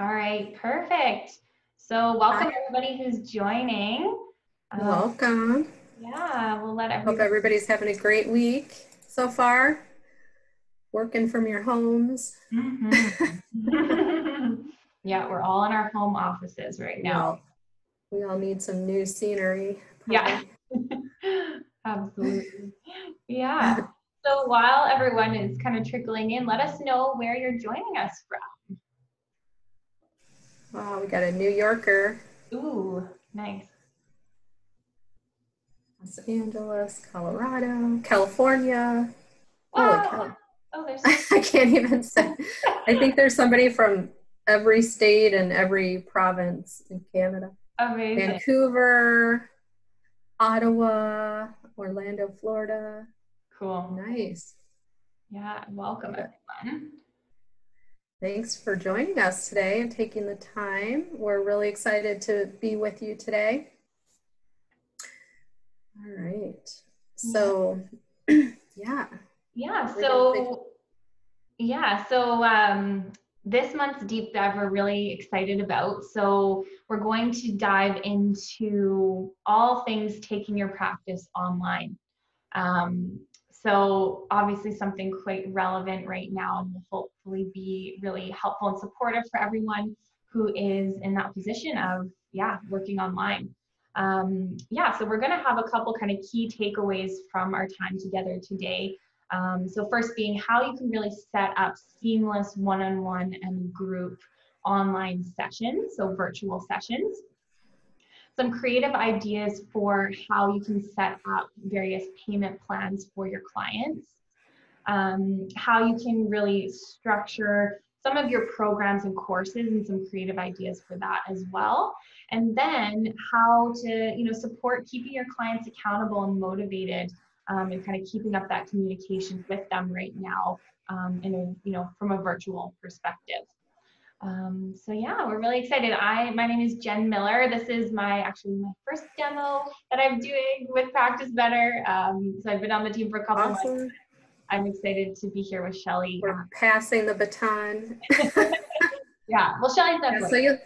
All right, perfect. So welcome everybody who's joining. Welcome. Yeah, we'll let Hope everybody. everybody's having a great week so far. Working from your homes. Yeah, we're all in our home offices right now. We all need some new scenery. Yeah, absolutely. Yeah. So while everyone is kind of trickling in, let us know where you're joining us from. Wow, we got a New Yorker. Ooh, nice. Los Angeles, Colorado, California. Holy cow. Oh, there's I can't even say. I think there's somebody from every state and every province in Canada. amazing. Vancouver, Ottawa, Orlando, Florida. Cool. Nice. Yeah, welcome everyone. Thanks for joining us today and taking the time. We're really excited to be with you today. All right. So, yeah. This month's deep dive we're really excited about. So we're going to dive into all things taking your practice online. So obviously something quite relevant right now and will hopefully be really helpful and supportive for everyone who is in that position of, working online. So we're going to have a couple kind of key takeaways from our time together today. So first being how you can really set up seamless one-on-one and group online sessions, so virtual sessions. Some creative ideas for how you can set up various payment plans for your clients. How you can really structure some of your programs and courses and some creative ideas for that as well. And then how to, support keeping your clients accountable and motivated and kind of keeping up that communication with them right now from a virtual perspective. We're really excited. My name is Jen Miller. This is my first demo that I'm doing with Practice Better. So I've been on the team for a couple months. I'm excited to be here with Shelly. We're passing the baton. Yeah, well, Shelly's not going.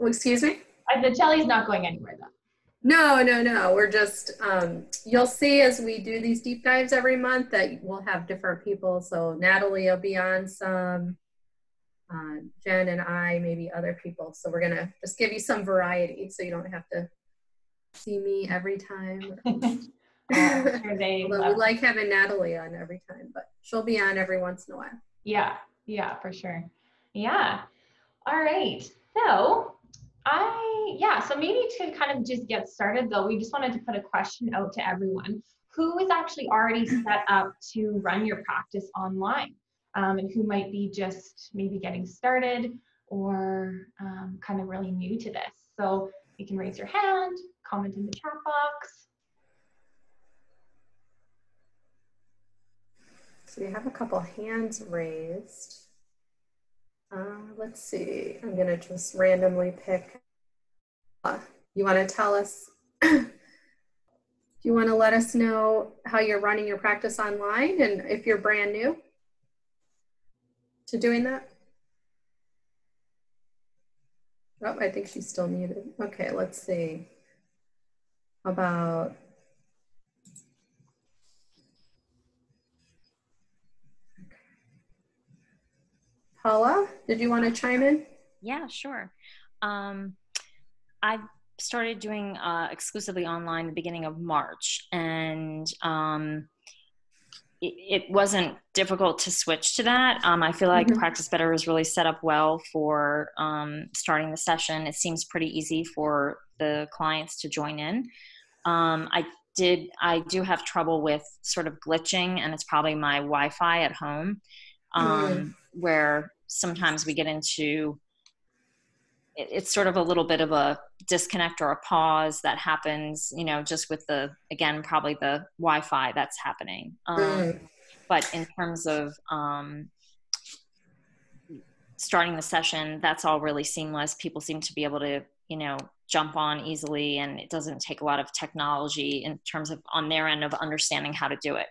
Excuse me? I said Shelly's not going anywhere though. No. We're just, you'll see as we do these deep dives every month that we'll have different people. So Natalie will be on some, Jen and I, maybe other people. So we're going to just give you some variety so you don't have to see me every time. Although we like having Natalie on every time, but she'll be on every once in a while. Yeah, for sure. Yeah. All right. So maybe to kind of just get started though, we just wanted to put a question out to everyone. Who is actually already set up to run your practice online? And who might be just maybe getting started or kind of really new to this. So you can raise your hand, comment in the chat box. So we have a couple hands raised. Let's see, I'm gonna just randomly pick. You wanna tell us, do you wanna let us know how you're running your practice online and if you're brand new to doing that? Oh, I think she's still muted. Okay, let's see. How about, Paula, did you want to chime in? Yeah, sure. I started doing exclusively online the beginning of March, and it wasn't difficult to switch to that. I feel like Practice Better was really set up well for starting the session. It seems pretty easy for the clients to join in. I do have trouble with sort of glitching, and it's probably my Wi-Fi at home, where sometimes we get into it's sort of a little bit of a disconnect or a pause that happens, just with probably the Wi-Fi that's happening. But in terms of starting the session, that's all really seamless. People seem to be able to, jump on easily, and it doesn't take a lot of technology in terms of on their end of understanding how to do it.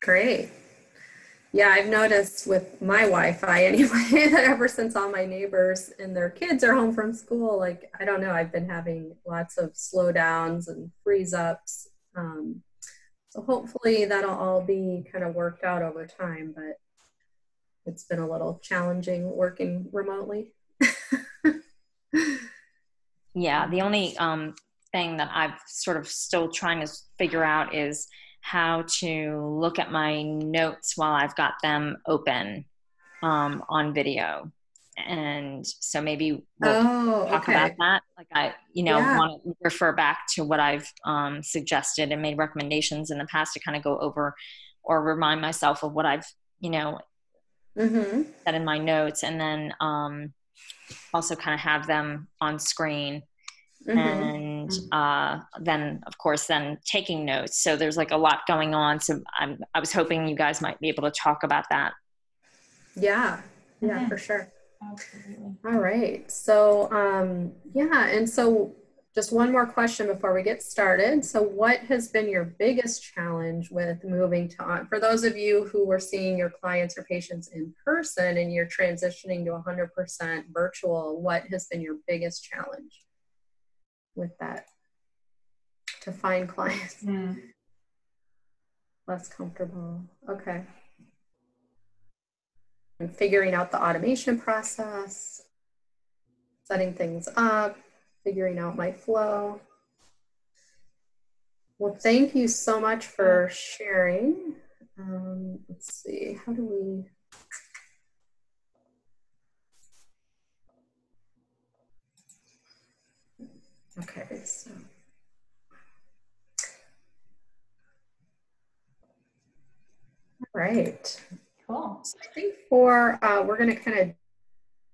Great. Yeah, I've noticed with my Wi-Fi anyway, that ever since all my neighbors and their kids are home from school, like, I don't know, I've been having lots of slowdowns and freeze ups. So hopefully that'll all be kind of worked out over time, but it's been a little challenging working remotely. Yeah, the only thing that I've sort of still trying to figure out is how to look at my notes while I've got them open on video. And so maybe we'll talk about that. Like I, want to refer back to what I've suggested and made recommendations in the past to kind of go over or remind myself of what I've, said in my notes, and then also kind of have them on screen. And then of course then taking notes. So there's like a lot going on. So I was hoping you guys might be able to talk about that. Yeah, for sure. Absolutely. All right. So, and so just one more question before we get started. So what has been your biggest challenge with moving to, for those of you who were seeing your clients or patients in person and you're transitioning to 100% virtual, what has been your biggest challenge with that to find clients? Less comfortable. Okay. And figuring out the automation process, setting things up, figuring out my flow. Well, thank you so much for sharing. Let's see, how do we? Okay, so. All right. Cool. So I think we're going to kind of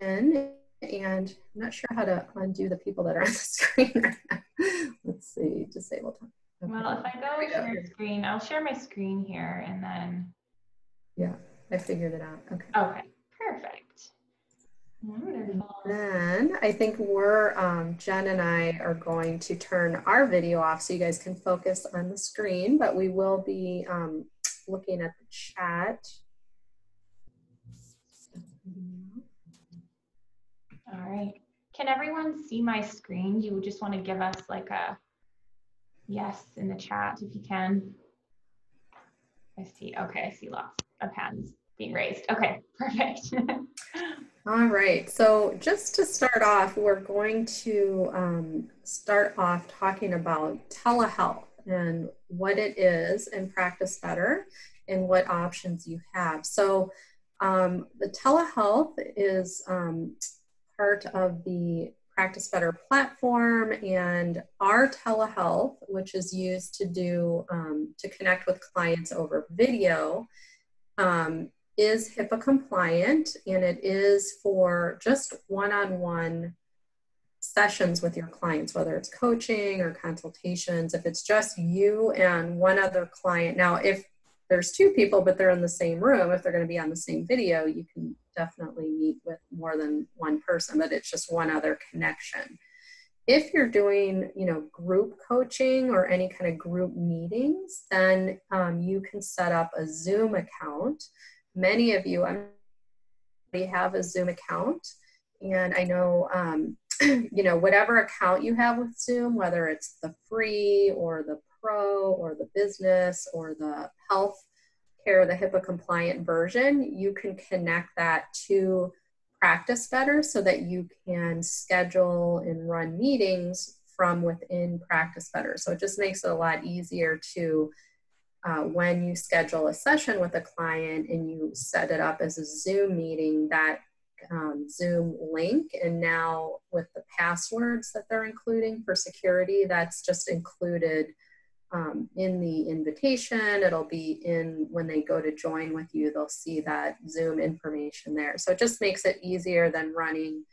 end, and I'm not sure how to undo the people that are on the screen right now. Let's see, disable time. Okay. Well, if I go share screen, I'll share my screen here and then. Yeah, I figured it out. Okay. Okay, perfect. Wonderful. Then I think we're, Jen and I are going to turn our video off so you guys can focus on the screen, but we will be looking at the chat. All right. Can everyone see my screen? Do you just want to give us like a yes in the chat if you can? I see. Okay, I see lots of hands being raised. Okay, perfect. All right. So just to start off, we're going to start off talking about telehealth and what it is in Practice Better and what options you have. So the telehealth is part of the Practice Better platform, and our telehealth, which is used to do to connect with clients over video, is HIPAA compliant, and it is for just one-on-one sessions with your clients, whether it's coaching or consultations. If it's just you and one other client, now if there's two people but they're in the same room, if they're going to be on the same video, you can definitely meet with more than one person, but it's just one other connection. If you're doing, group coaching or any kind of group meetings, then you can set up a Zoom account. Many of you already have a Zoom account, and I know, whatever account you have with Zoom, whether it's the free or the pro or the business or the health care, the HIPAA compliant version, you can connect that to Practice Better so that you can schedule and run meetings from within Practice Better. So it just makes it a lot easier to when you schedule a session with a client and you set it up as a Zoom meeting, that Zoom link, and now with the passwords that they're including for security, that's just included in the invitation. It'll be in when they go to join with you, they'll see that Zoom information there. So it just makes it easier than running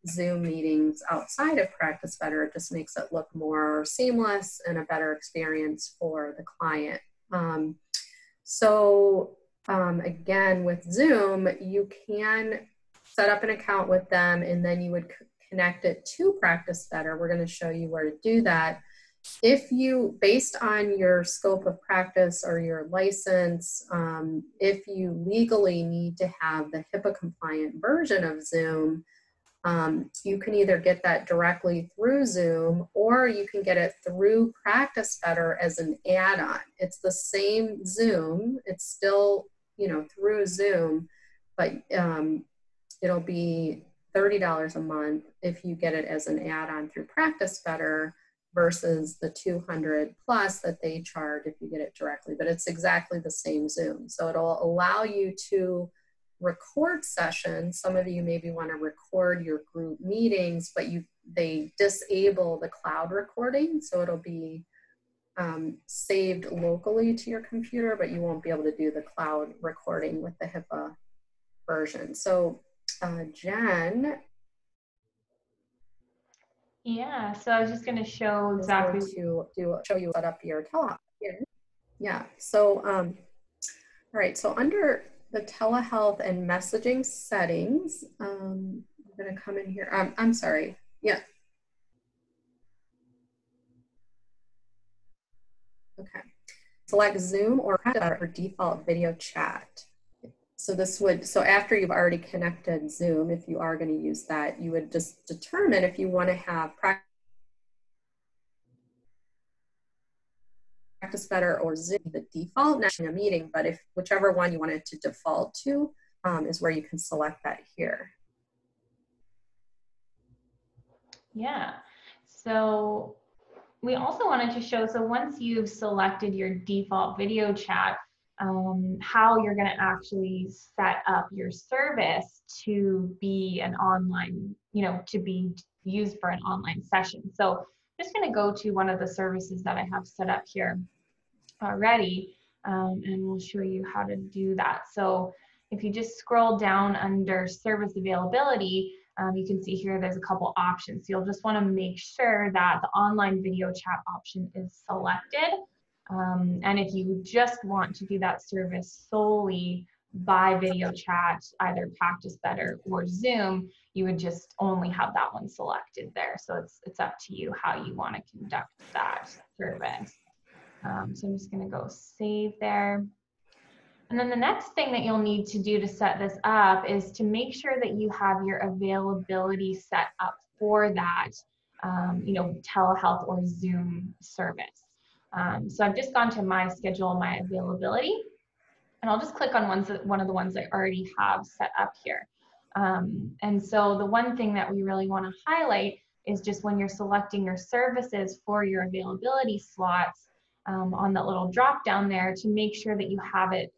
Zoom meetings outside of Practice Better. It just makes it look more seamless and a better experience for the client. Again, with Zoom, you can set up an account with them, and then you would connect it to Practice Better. We're going to show you where to do that. if you, based on your scope of practice or your license, if you legally need to have the HIPAA compliant version of Zoom, you can either get that directly through Zoom, or you can get it through Practice Better as an add-on. It's the same Zoom. It's still, you know, through Zoom, but it'll be $30 a month if you get it as an add-on through Practice Better versus the $200 plus that they charge if you get it directly. But it's exactly the same Zoom. So it'll allow you to record sessions. Some of you maybe want to record your group meetings, but they disable the cloud recording. So it'll be saved locally to your computer, but you won't be able to do the cloud recording with the HIPAA version. So Jen. Yeah, so I was just going to show exactly. Show you set up your telehealth here. Yeah, so all right, so under the telehealth and messaging settings, I'm going to come in here. I'm sorry. Yeah. Okay. Select Zoom or default video chat. So this would, so after you've already connected Zoom, if you are going to use that, you would just determine if you want to have Practice Better or Zoom, the default, not in a meeting, but if whichever one you want it to default to is where you can select that here. Yeah, so we also wanted to show, so once you've selected your default video chat, how you're going to actually set up your service to be an online, you know, to be used for an online session. So I'm just going to go to one of the services that I have set up here already, and we'll show you how to do that. So if you just scroll down under service availability, you can see here there's a couple options. So you'll just want to make sure that the online video chat option is selected. And if you just want to do that service solely by video chat, either Practice Better or Zoom, you would just only have that one selected there. So it's up to you how you want to conduct that service. So I'm just going to go save there. And then the next thing that you'll need to do to set this up is to make sure that you have your availability set up for that, you know, telehealth or Zoom service. So I've just gone to my schedule, my availability, and I'll just click on one of the ones I already have set up here. And so the one thing that we really want to highlight is just when you're selecting your services for your availability slots on that little drop down there, to make sure that you have it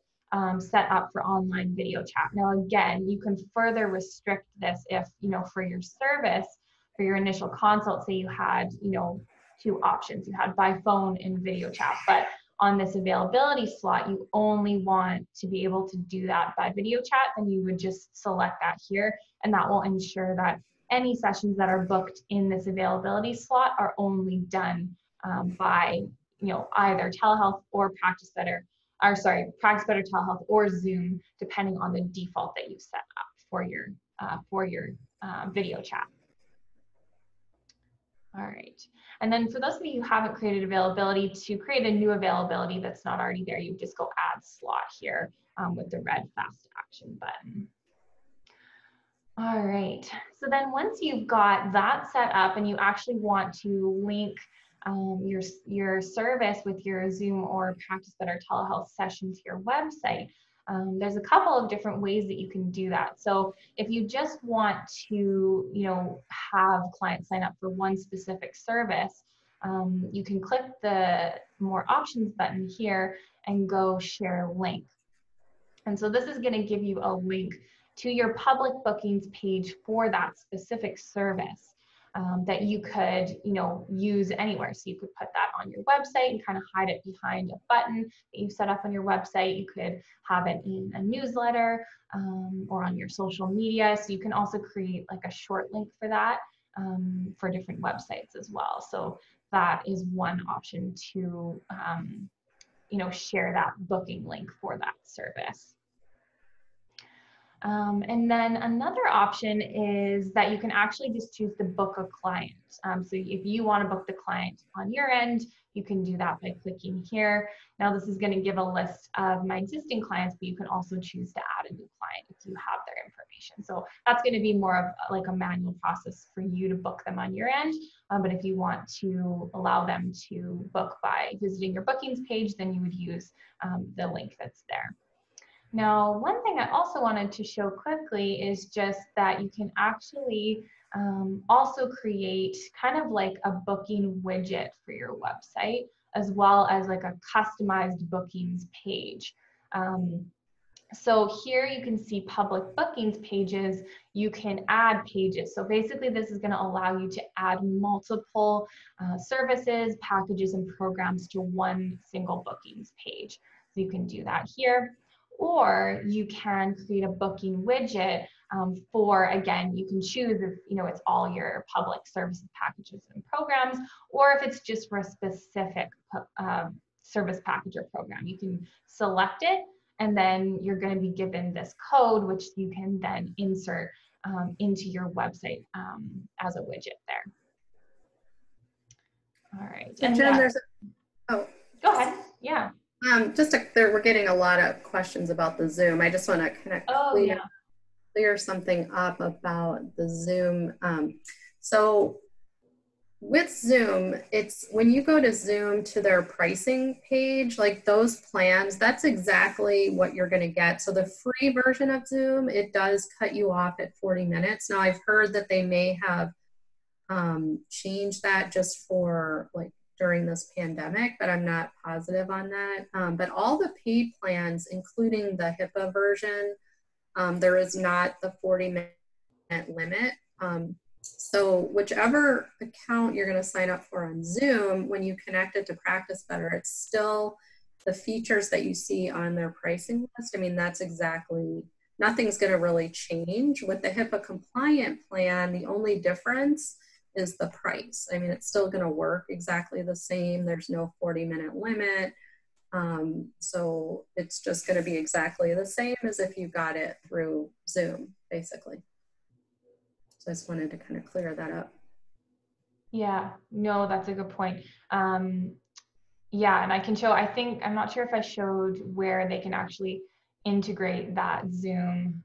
set up for online video chat. Now, again, you can further restrict this if, you know, for your service, for your initial consult, say you had, you know, two options. You had by phone and video chat, but on this availability slot, you only want to be able to do that by video chat, then you would just select that here, and that will ensure that any sessions that are booked in this availability slot are only done by, you know, either telehealth or Practice Better, or sorry, Practice Better Telehealth or Zoom, depending on the default that you set up for your video chat. All right. And then for those of you who haven't created availability, to create a new availability that's not already there, you just go add slot here with the red fast action button. All right. So then once you've got that set up and you actually want to link your service with your Zoom or Practice Better telehealth session to your website, there's a couple of different ways that you can do that. So if you just want to, you know, have clients sign up for one specific service, you can click the More Options button here and go Share Link. And so this is going to give you a link to your public bookings page for that specific service that you could, you know, use anywhere. So you could put that on your website and kind of hide it behind a button that you set up on your website. You could have it in a newsletter or on your social media. So you can also create like a short link for that for different websites as well. So that is one option to, you know, share that booking link for that service. And then another option is that you can actually just choose to book a client. So if you want to book the client on your end, you can do that by clicking here. Now this is going to give a list of my existing clients, but you can also choose to add a new client if you have their information. So that's going to be more of like a manual process for you to book them on your end. But if you want to allow them to book by visiting your bookings page, then you would use the link that's there. Now, one thing I also wanted to show quickly is just that you can actually also create kind of like a booking widget for your website, as well as like a customized bookings page. So here you can see public bookings pages. You can add pages. So basically this is going to allow you to add multiple services, packages, and programs to one single bookings page. So you can do that here. Or you can create a booking widget for, again, you can choose if it's all your public services, packages, and programs, or if it's just for a specific service package or program. You can select it, and then you're going to be given this code, which you can then insert into your website as a widget there. All right. So Jen, go ahead. Yeah. We're getting a lot of questions about the Zoom. I just want to kind of clear something up about the Zoom. So with Zoom, it's when you go to Zoom to their pricing page, like those plans, that's exactly what you're going to get. So the free version of Zoom, it does cut you off at 40 minutes. Now I've heard that they may have changed that just for like during this pandemic, but I'm not positive on that. But all the paid plans, including the HIPAA version, there is not the 40-minute limit. So whichever account you're going to sign up for on Zoom, when you connect it to Practice Better, it's still the features that you see on their pricing list. I mean, that's exactly, nothing's going to really change. With the HIPAA compliant plan, the only difference is the price. I mean, it's still going to work exactly the same. There's no 40-minute limit. So it's just going to be exactly the same as if you got it through Zoom, basically. So I just wanted to kind of clear that up. Yeah, no, that's a good point. Yeah, and I can show, I'm not sure if I showed where they can actually integrate that Zoom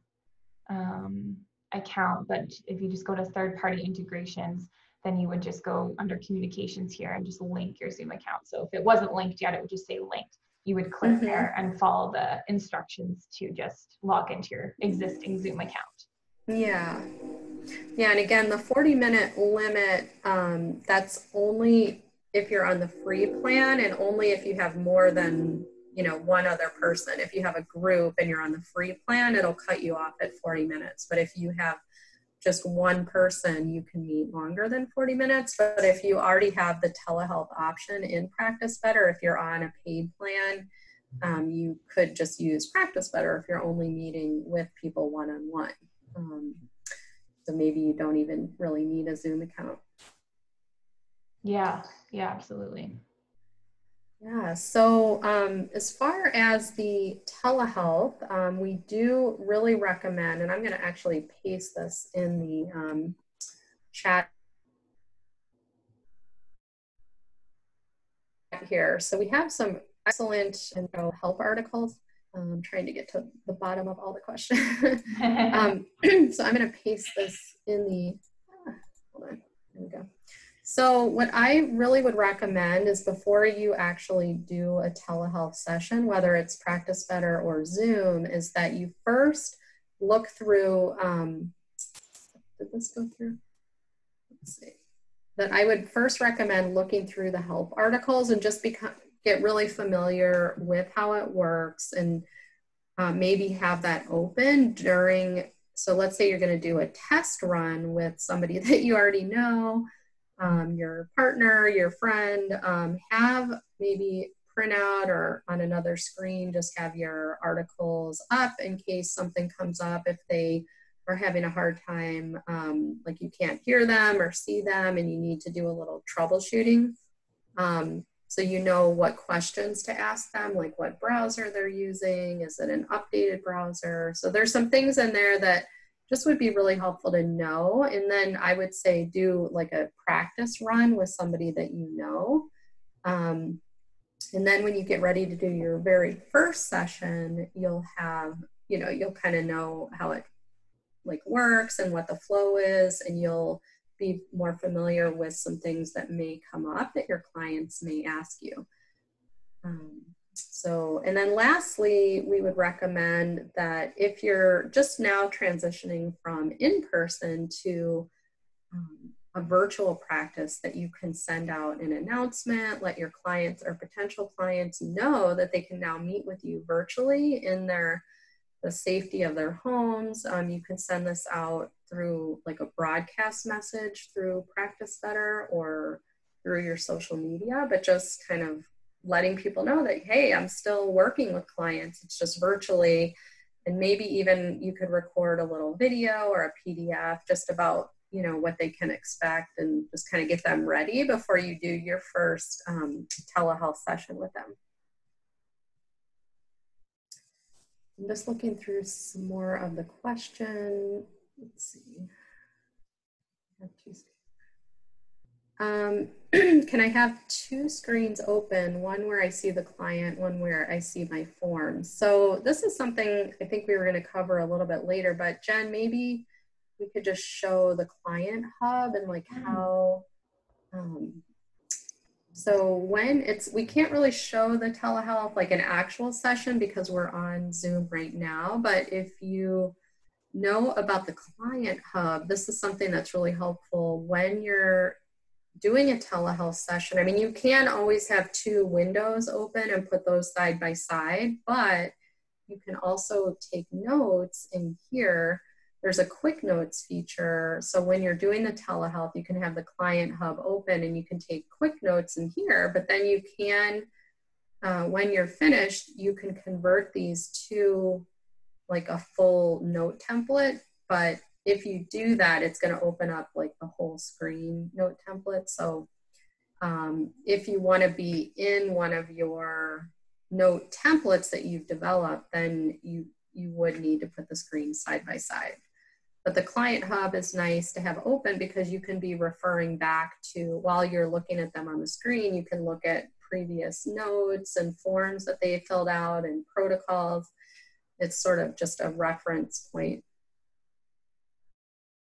account, but if you just go to third-party integrations, then you would just go under communications here and just link your Zoom account. So if it wasn't linked yet, it would just say linked. You would click there and follow the instructions to just log into your existing Zoom account. Yeah. Yeah, and again, the 40-minute limit, that's only if you're on the free plan and only if you have more than, one other person. If you have a group and you're on the free plan, it'll cut you off at 40 minutes. But if you have just one person, you can meet longer than 40 minutes. But if you already have the telehealth option in Practice Better, if you're on a paid plan, you could just use Practice Better if you're only meeting with people one-on-one. So maybe you don't even really need a Zoom account. Yeah, absolutely. Yeah, so as far as the telehealth, we do really recommend, and I'm going to actually paste this in the chat here. So we have some excellent help articles. I'm trying to get to the bottom of all the questions. So I'm going to paste this in the, hold on, there we go. So what I really would recommend is before you actually do a telehealth session, whether it's Practice Better or Zoom, is that you first look through, did this go through? Let's see. That I would first recommend looking through the help articles and just get really familiar with how it works, and maybe have that open during, so let's say you're going to do a test run with somebody that you already know, your partner, your friend, have maybe print out or on another screen, just have your articles up in case something comes up. If they are having a hard time, like you can't hear them or see them and you need to do a little troubleshooting. So you know what questions to ask them, like what browser they're using. Is it an updated browser? So there's some things in there that just would be really helpful to know. And then I would say do like a practice run with somebody that you know. And then when you get ready to do your very first session, you'll have, you'll kind of know how it like works and what the flow is, and you'll be more familiar with some things that may come up that your clients may ask you. And then lastly, we would recommend that if you're just now transitioning from in-person to a virtual practice, that you can send out an announcement, let your clients or potential clients know that they can now meet with you virtually in the safety of their homes. You can send this out through like a broadcast message through Practice Better or through your social media, but just kind of letting people know that, hey, I'm still working with clients, it's just virtually. And maybe even you could record a little video or a PDF just about, what they can expect, and just kind of get them ready before you do your first telehealth session with them. I'm just looking through some more of the question. Let's see. Can I have two screens open, one where I see the client, one where I see my forms? So this is something I think we were going to cover a little bit later, but Jen, maybe we could just show the client hub and like how, so when we can't really show the telehealth like an actual session because we're on Zoom right now, but if you know about the client hub, this is something that's really helpful when you're doing a telehealth session. I mean, you can always have two windows open and put those side by side, but you can also take notes in here. There's a quick notes feature. So when you're doing the telehealth, you can have the client hub open and you can take quick notes in here, but then you can, when you're finished, you can convert these to like a full note template. But if you do that, it's going to open up like the whole screen note template. So if you want to be in one of your note templates that you've developed, then you would need to put the screens side by side. But the client hub is nice to have open because you can be referring back to, while you're looking at them on the screen, you can look at previous notes and forms that they filled out and protocols. It's sort of just a reference point.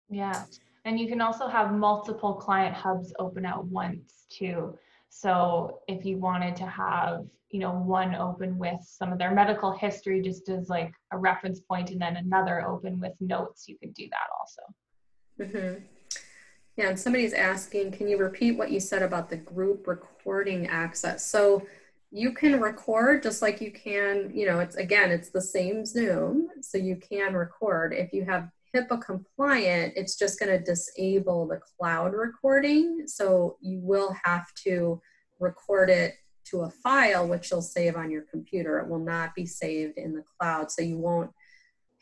Yeah, and you can also have multiple client hubs open at once too. So if you wanted to have, one open with some of their medical history just as like a reference point, and then another open with notes, you could do that also. Mm-hmm. Yeah, and somebody's asking, can you repeat what you said about the group recording access? So you can record just like you can, it's the same Zoom, so you can record. If you have HIPAA compliant, it's just going to disable the cloud recording. So you will have to record it to a file, which you'll save on your computer. It will not be saved in the cloud. So you won't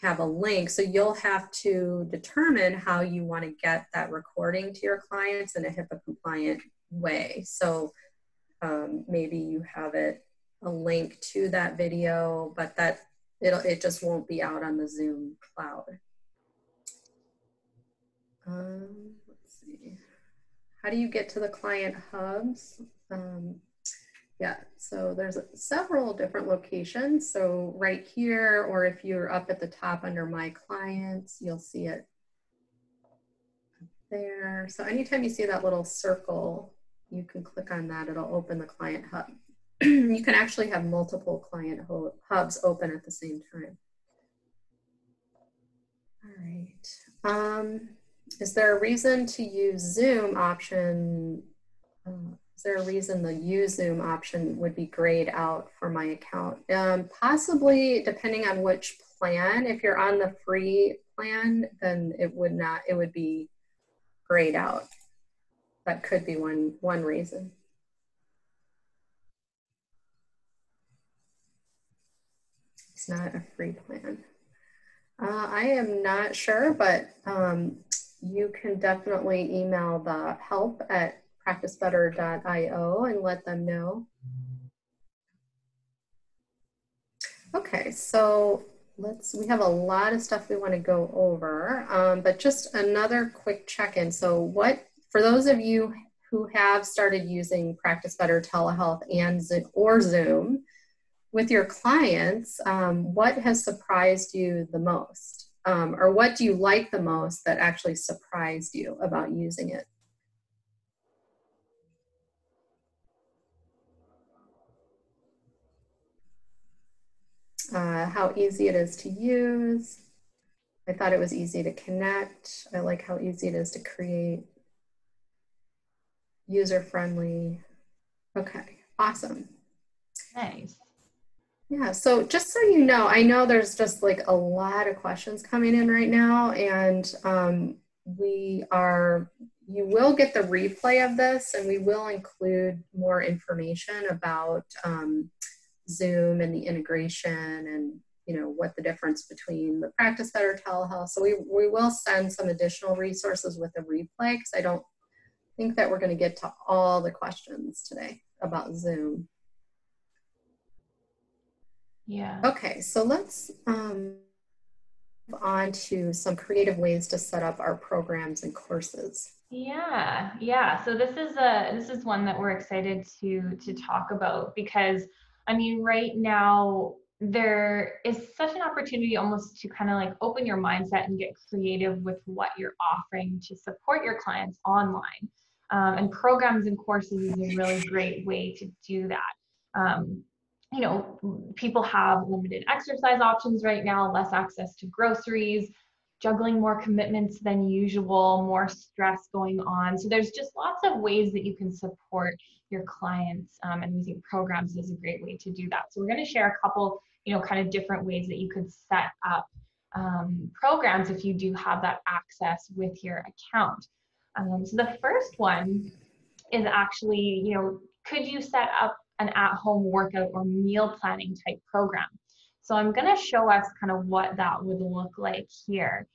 have a link. So you'll have to determine how you want to get that recording to your clients in a HIPAA compliant way. So maybe you have a link to that video, but it just won't be out on the Zoom cloud. Let's see. How do you get to the client hubs? Yeah, so there's several different locations. So right here, or if you're up at the top under My Clients, you'll see it there. So anytime you see that little circle, you can click on that. It'll open the client hub. You can actually have multiple client hubs open at the same time. All right. Is there a reason to use Zoom option? Is there a reason the use Zoom option would be grayed out for my account? Possibly, depending on which plan. If you're on the free plan, then it would not. It would be grayed out. That could be one reason. It's not a free plan. I am not sure, but you can definitely email the help at practicebetter.io and let them know. Okay, so we have a lot of stuff we want to go over, but just another quick check-in. So for those of you who have started using Practice Better Telehealth and Zoom with your clients, what has surprised you the most? Or what do you like the most that actually surprised you about using it? How easy it is to use. I thought it was easy to connect. I like how easy it is to create. User-friendly. Okay, awesome. Nice. Yeah, so just so you know, I know there's just like a lot of questions coming in right now, and you will get the replay of this, and we will include more information about Zoom and the integration and what the difference between the Practice Better Telehealth. So we will send some additional resources with the replay, because I don't think that we're going to get to all the questions today about Zoom. Yeah. Okay, so let's move on to some creative ways to set up our programs and courses. Yeah. So this is one that we're excited to talk about, because I mean, right now there is such an opportunity almost to kind of like open your mindset and get creative with what you're offering to support your clients online. And programs and courses is a really great way to do that. Um, People have limited exercise options right now, less access to groceries, juggling more commitments than usual, more stress going on. So there's just lots of ways that you can support your clients, and using programs is a great way to do that. So we're going to share a couple, kind of different ways that you could set up programs if you do have that access with your account. So the first one is actually, could you set up an at-home workout or meal planning type program? So I'm going to show us kind of what that would look like here.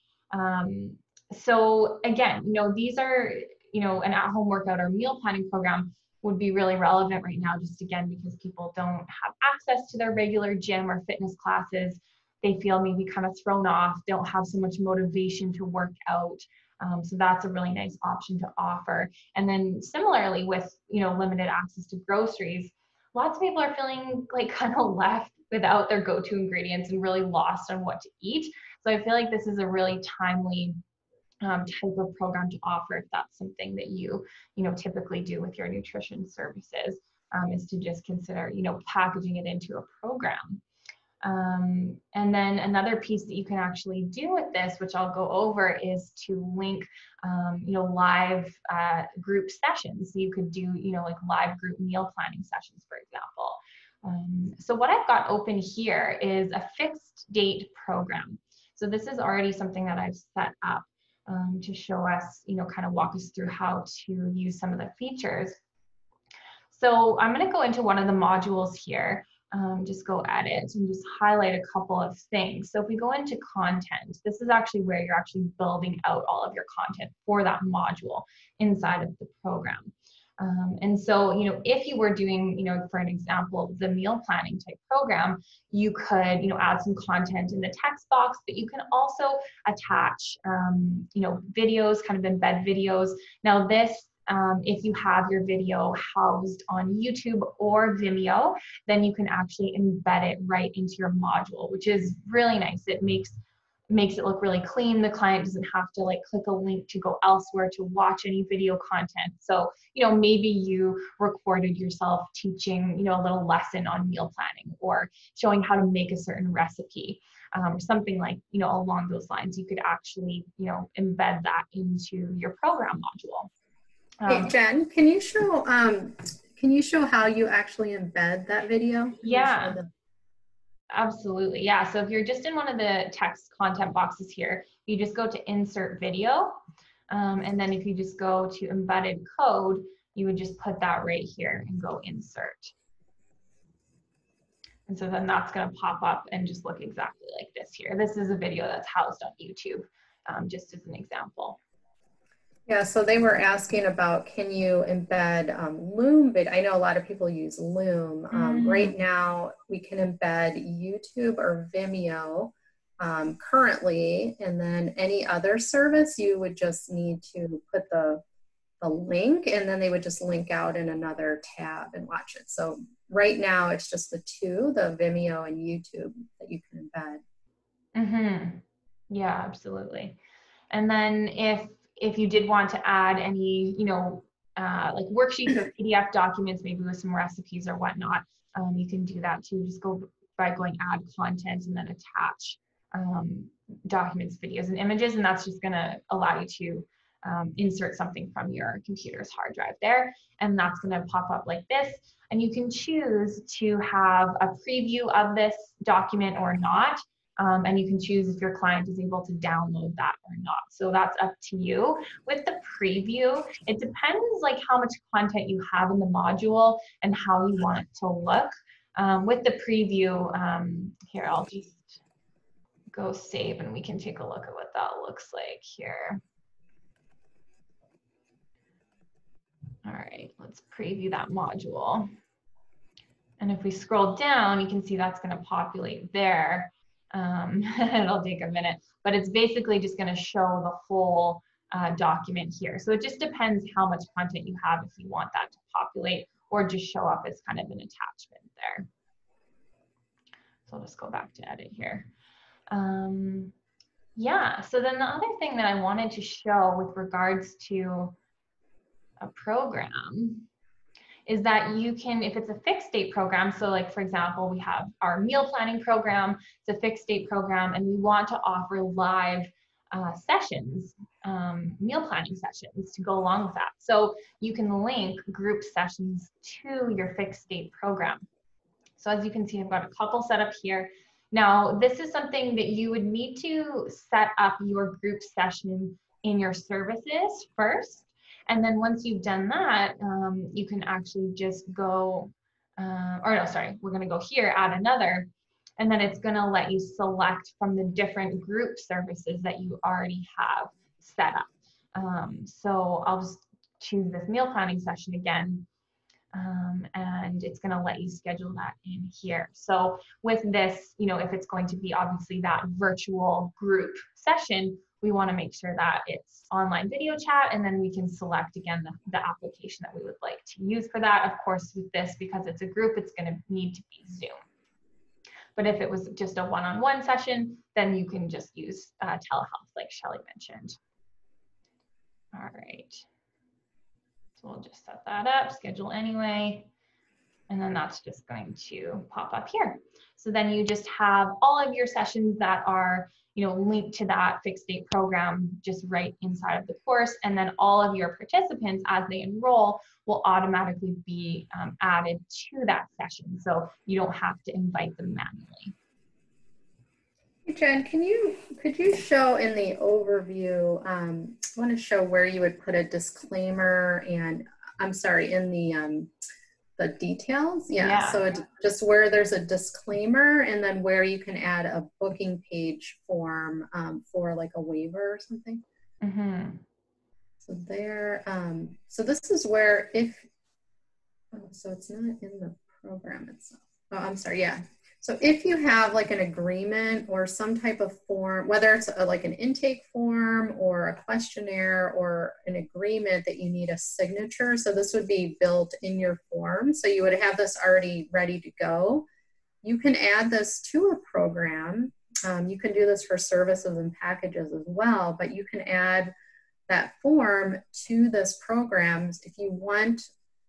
So again, these are, an at-home workout or meal planning program would be really relevant right now, just again, because people don't have access to their regular gym or fitness classes. They feel maybe kind of thrown off, don't have so much motivation to work out. So that's a really nice option to offer. And then similarly with, limited access to groceries, lots of people are feeling like kind of left without their go-to ingredients and really lost on what to eat. So I feel like this is a really timely type of program to offer if that's something that you typically do with your nutrition services, is to just consider, packaging it into a program. And then another piece that you can actually do with this, which I'll go over, is to link, live group sessions. So you could do, like live group meal planning sessions, for example. So what I've got open here is a fixed date program. So this is already something that I've set up to show us, kind of walk us through how to use some of the features. So I'm going to go into one of the modules here, just go edit and just highlight a couple of things. So if we go into content, this is actually where you're actually building out all of your content for that module inside of the program. And so, if you were doing, for an example, the meal planning type program, you could, add some content in the text box, but you can also attach, videos, kind of embed videos. Now this, if you have your video housed on YouTube or Vimeo, then you can actually embed it right into your module, which is really nice. It makes it look really clean. The client doesn't have to like click a link to go elsewhere to watch any video content. So, maybe you recorded yourself teaching, a little lesson on meal planning or showing how to make a certain recipe, or something like, along those lines. You could actually, embed that into your program module. Hey, Jen, can you show how you actually embed that video? Yeah. Absolutely. Yeah. So if you're just in one of the text content boxes here, you just go to insert video. And then if you just go to embedded code, you would just put that right here and go insert. And so then that's going to pop up and just look exactly like this here. This is a video that's housed on YouTube, just as an example. Yeah, so they were asking about, can you embed Loom vid? I know a lot of people use Loom. Right now, we can embed YouTube or Vimeo currently, and then any other service, you would just need to put the link, and then they would just link out in another tab and watch it. So right now, it's just the two, the Vimeo and YouTube, that you can embed. Yeah, absolutely. And then if you did want to add any, like worksheets or PDF documents, maybe with some recipes or whatnot, you can do that too. Just go by going add content and then attach documents, videos, and images, and that's just going to allow you to insert something from your computer's hard drive there, and that's going to pop up like this. And you can choose to have a preview of this document or not. And you can choose if your client is able to download that or not. So that's up to you. With the preview, it depends like how much content you have in the module and how you want it to look. With the preview, here, I'll just go save and we can take a look at what that looks like here. All right, let's preview that module. And if we scroll down, you can see that's going to populate there. It'll take a minute, but it's basically just going to show the whole document here. So it just depends how much content you have if you want that to populate or just show up as kind of an attachment there. So I'll just go back to edit here. Yeah, so then the other thing that I wanted to show with regards to a program is that you can, if it's a fixed date program, so like for example, we have our meal planning program, it's a fixed date program, and we want to offer live sessions, meal planning sessions to go along with that. So you can link group sessions to your fixed date program. So as you can see, I've got a couple set up here. Now, this is something that you would need to set up your group session in your services first. And then once you've done that, you can actually just go, or no, sorry, we're gonna go here, add another, and then it's gonna let you select from the different group services that you already have set up. So I'll just choose this meal planning session again, and it's gonna let you schedule that in here. So with this, if it's going to be obviously that virtual group session, we want to make sure that it's online video chat, and then we can select again the application that we would like to use for that. Of course, with this, because it's a group, it's going to need to be Zoom. But if it was just a one-on-one session, then you can just use telehealth like Shelly mentioned. All right. So we'll just set that up, schedule anyway, and then that's just going to pop up here. So then you just have all of your sessions that are linked to that fixed date program just right inside of the course. And then all of your participants, as they enroll, will automatically be added to that session. So you don't have to invite them manually. Hey Jen, could you show in the overview, I want to show where you would put a disclaimer and, I'm sorry, in the details? Yeah. So just where there's a disclaimer and then where you can add a booking page form for like a waiver or something. So there, so this is where so it's not in the program itself. Oh, I'm sorry, yeah. So if you have like an agreement or some type of form, whether it's like an intake form or a questionnaire or an agreement that you need a signature, so this would be built in your form. So you would have this already ready to go. You can add this to a program. You can do this for services and packages as well, but you can add that form to this program if you want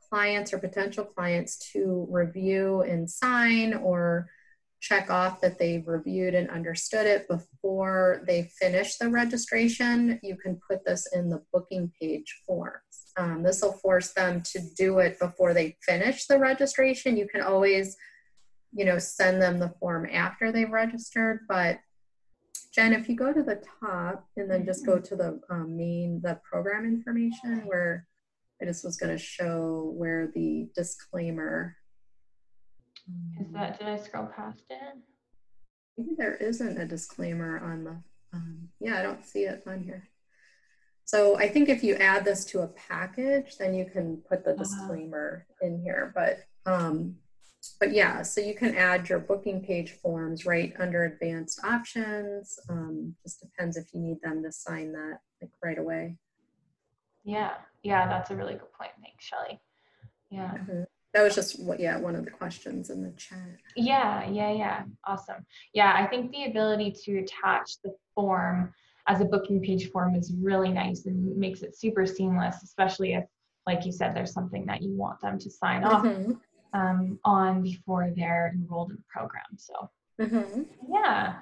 clients or potential clients to review and sign or check off that they've reviewed and understood it before they finish the registration. You can put this in the booking page forms. This will force them to do it before they finish the registration. You can always, send them the form after they've registered. But Jen, if you go to the top and then just go to the program information where I just was going to show where the disclaimer. Is that, did I scroll past it? Maybe there isn't a disclaimer on the, yeah, I don't see it on here. So I think if you add this to a package, then you can put the disclaimer in here. But yeah, so you can add your booking page forms right under advanced options. Just depends if you need them to sign that like right away. Yeah, yeah, that's a really good point. Thanks, Shelley. Yeah. Mm-hmm. That was just one of the questions in the chat. Yeah. Awesome. Yeah, I think the ability to attach the form as a booking page form is really nice and makes it super seamless, especially if, like you said, there's something that you want them to sign off on before they're enrolled in the program. So yeah.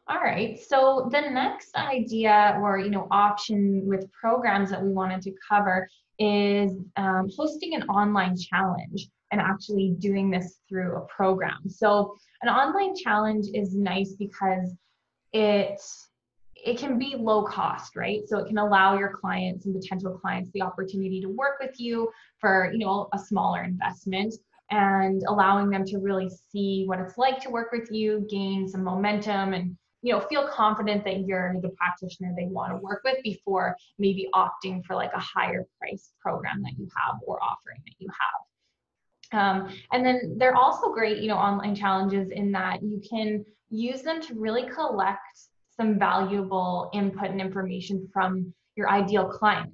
All right. So the next idea or option with programs that we wanted to cover is hosting an online challenge and actually doing this through a program. So an online challenge is nice because it it can be low cost, right? So it can allow your clients and potential clients the opportunity to work with you for a smaller investment, and allowing them to really see what it's like to work with you, gain some momentum, and feel confident that you're the practitioner they want to work with before maybe opting for like a higher price program that you have or offering that you have. And then they're also great, online challenges in that you can use them to really collect some valuable input and information from your ideal client.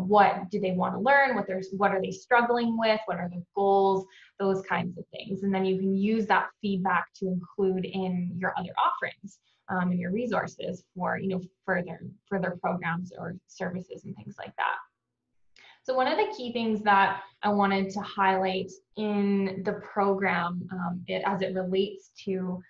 What do they want to learn? What are they struggling with? What are their goals? Those kinds of things. And then you can use that feedback to include in your other offerings and your resources for, further programs or services and things like that. So one of the key things that I wanted to highlight in the program, as it relates to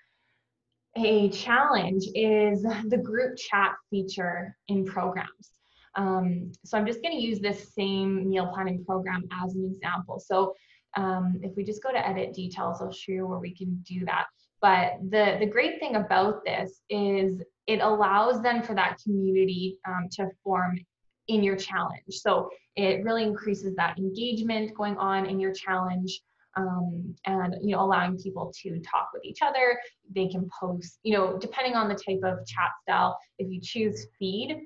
a challenge, is the group chat feature in programs. So I'm just going to use this same meal planning program as an example. So if we just go to edit details, I'll show you where we can do that. But the great thing about this is it allows then for that community to form in your challenge. So it really increases that engagement going on in your challenge, and allowing people to talk with each other. They can post, depending on the type of chat style. If you choose feed,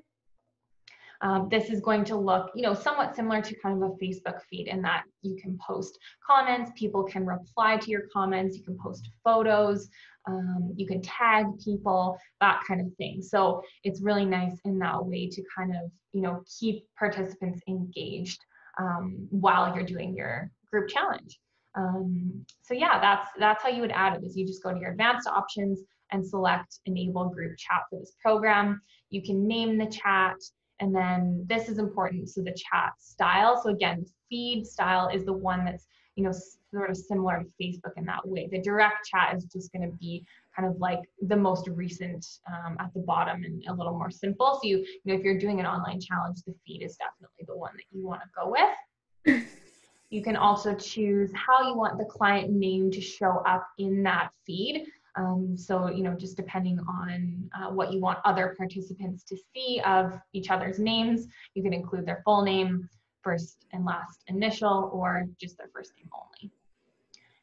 this is going to look, somewhat similar to kind of a Facebook feed in that you can post comments, people can reply to your comments, you can post photos, you can tag people, that kind of thing. So it's really nice in that way to kind of, keep participants engaged while you're doing your group challenge. So yeah, that's how you would add it, is you just go to your advanced options and select enable group chat for this program. You can name the chat. And then this is important. So the chat style. So again, feed style is the one that's, sort of similar to Facebook in that way. The direct chat is just going to be kind of like the most recent at the bottom and a little more simple. So if you're doing an online challenge, the feed is definitely the one that you want to go with. You can also choose how you want the client name to show up in that feed. So, just depending on what you want other participants to see of each other's names, you can include their full name, first and last initial, or just their first name only.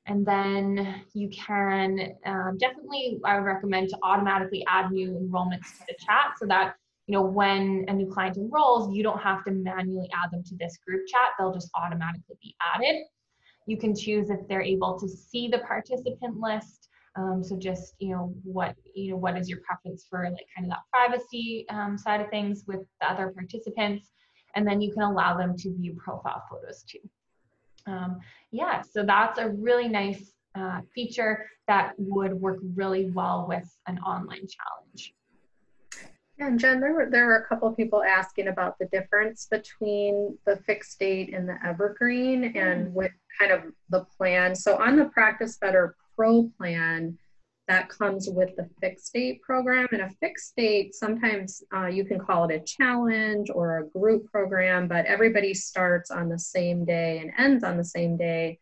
And then you can definitely, I would recommend to automatically add new enrollments to the chat so that, when a new client enrolls, you don't have to manually add them to this group chat. They'll just automatically be added. You can choose if they're able to see the participant list. So just, what is your preference for like kind of that privacy side of things with the other participants. And then you can allow them to view profile photos too. Yeah, so that's a really nice feature that would work really well with an online challenge. And Jen, there were a couple of people asking about the difference between the fixed date and the evergreen and what kind of the plan. So on the Practice Better Pro plan, that comes with the fixed date program. And a fixed date, sometimes you can call it a challenge or a group program, but everybody starts on the same day and ends on the same day.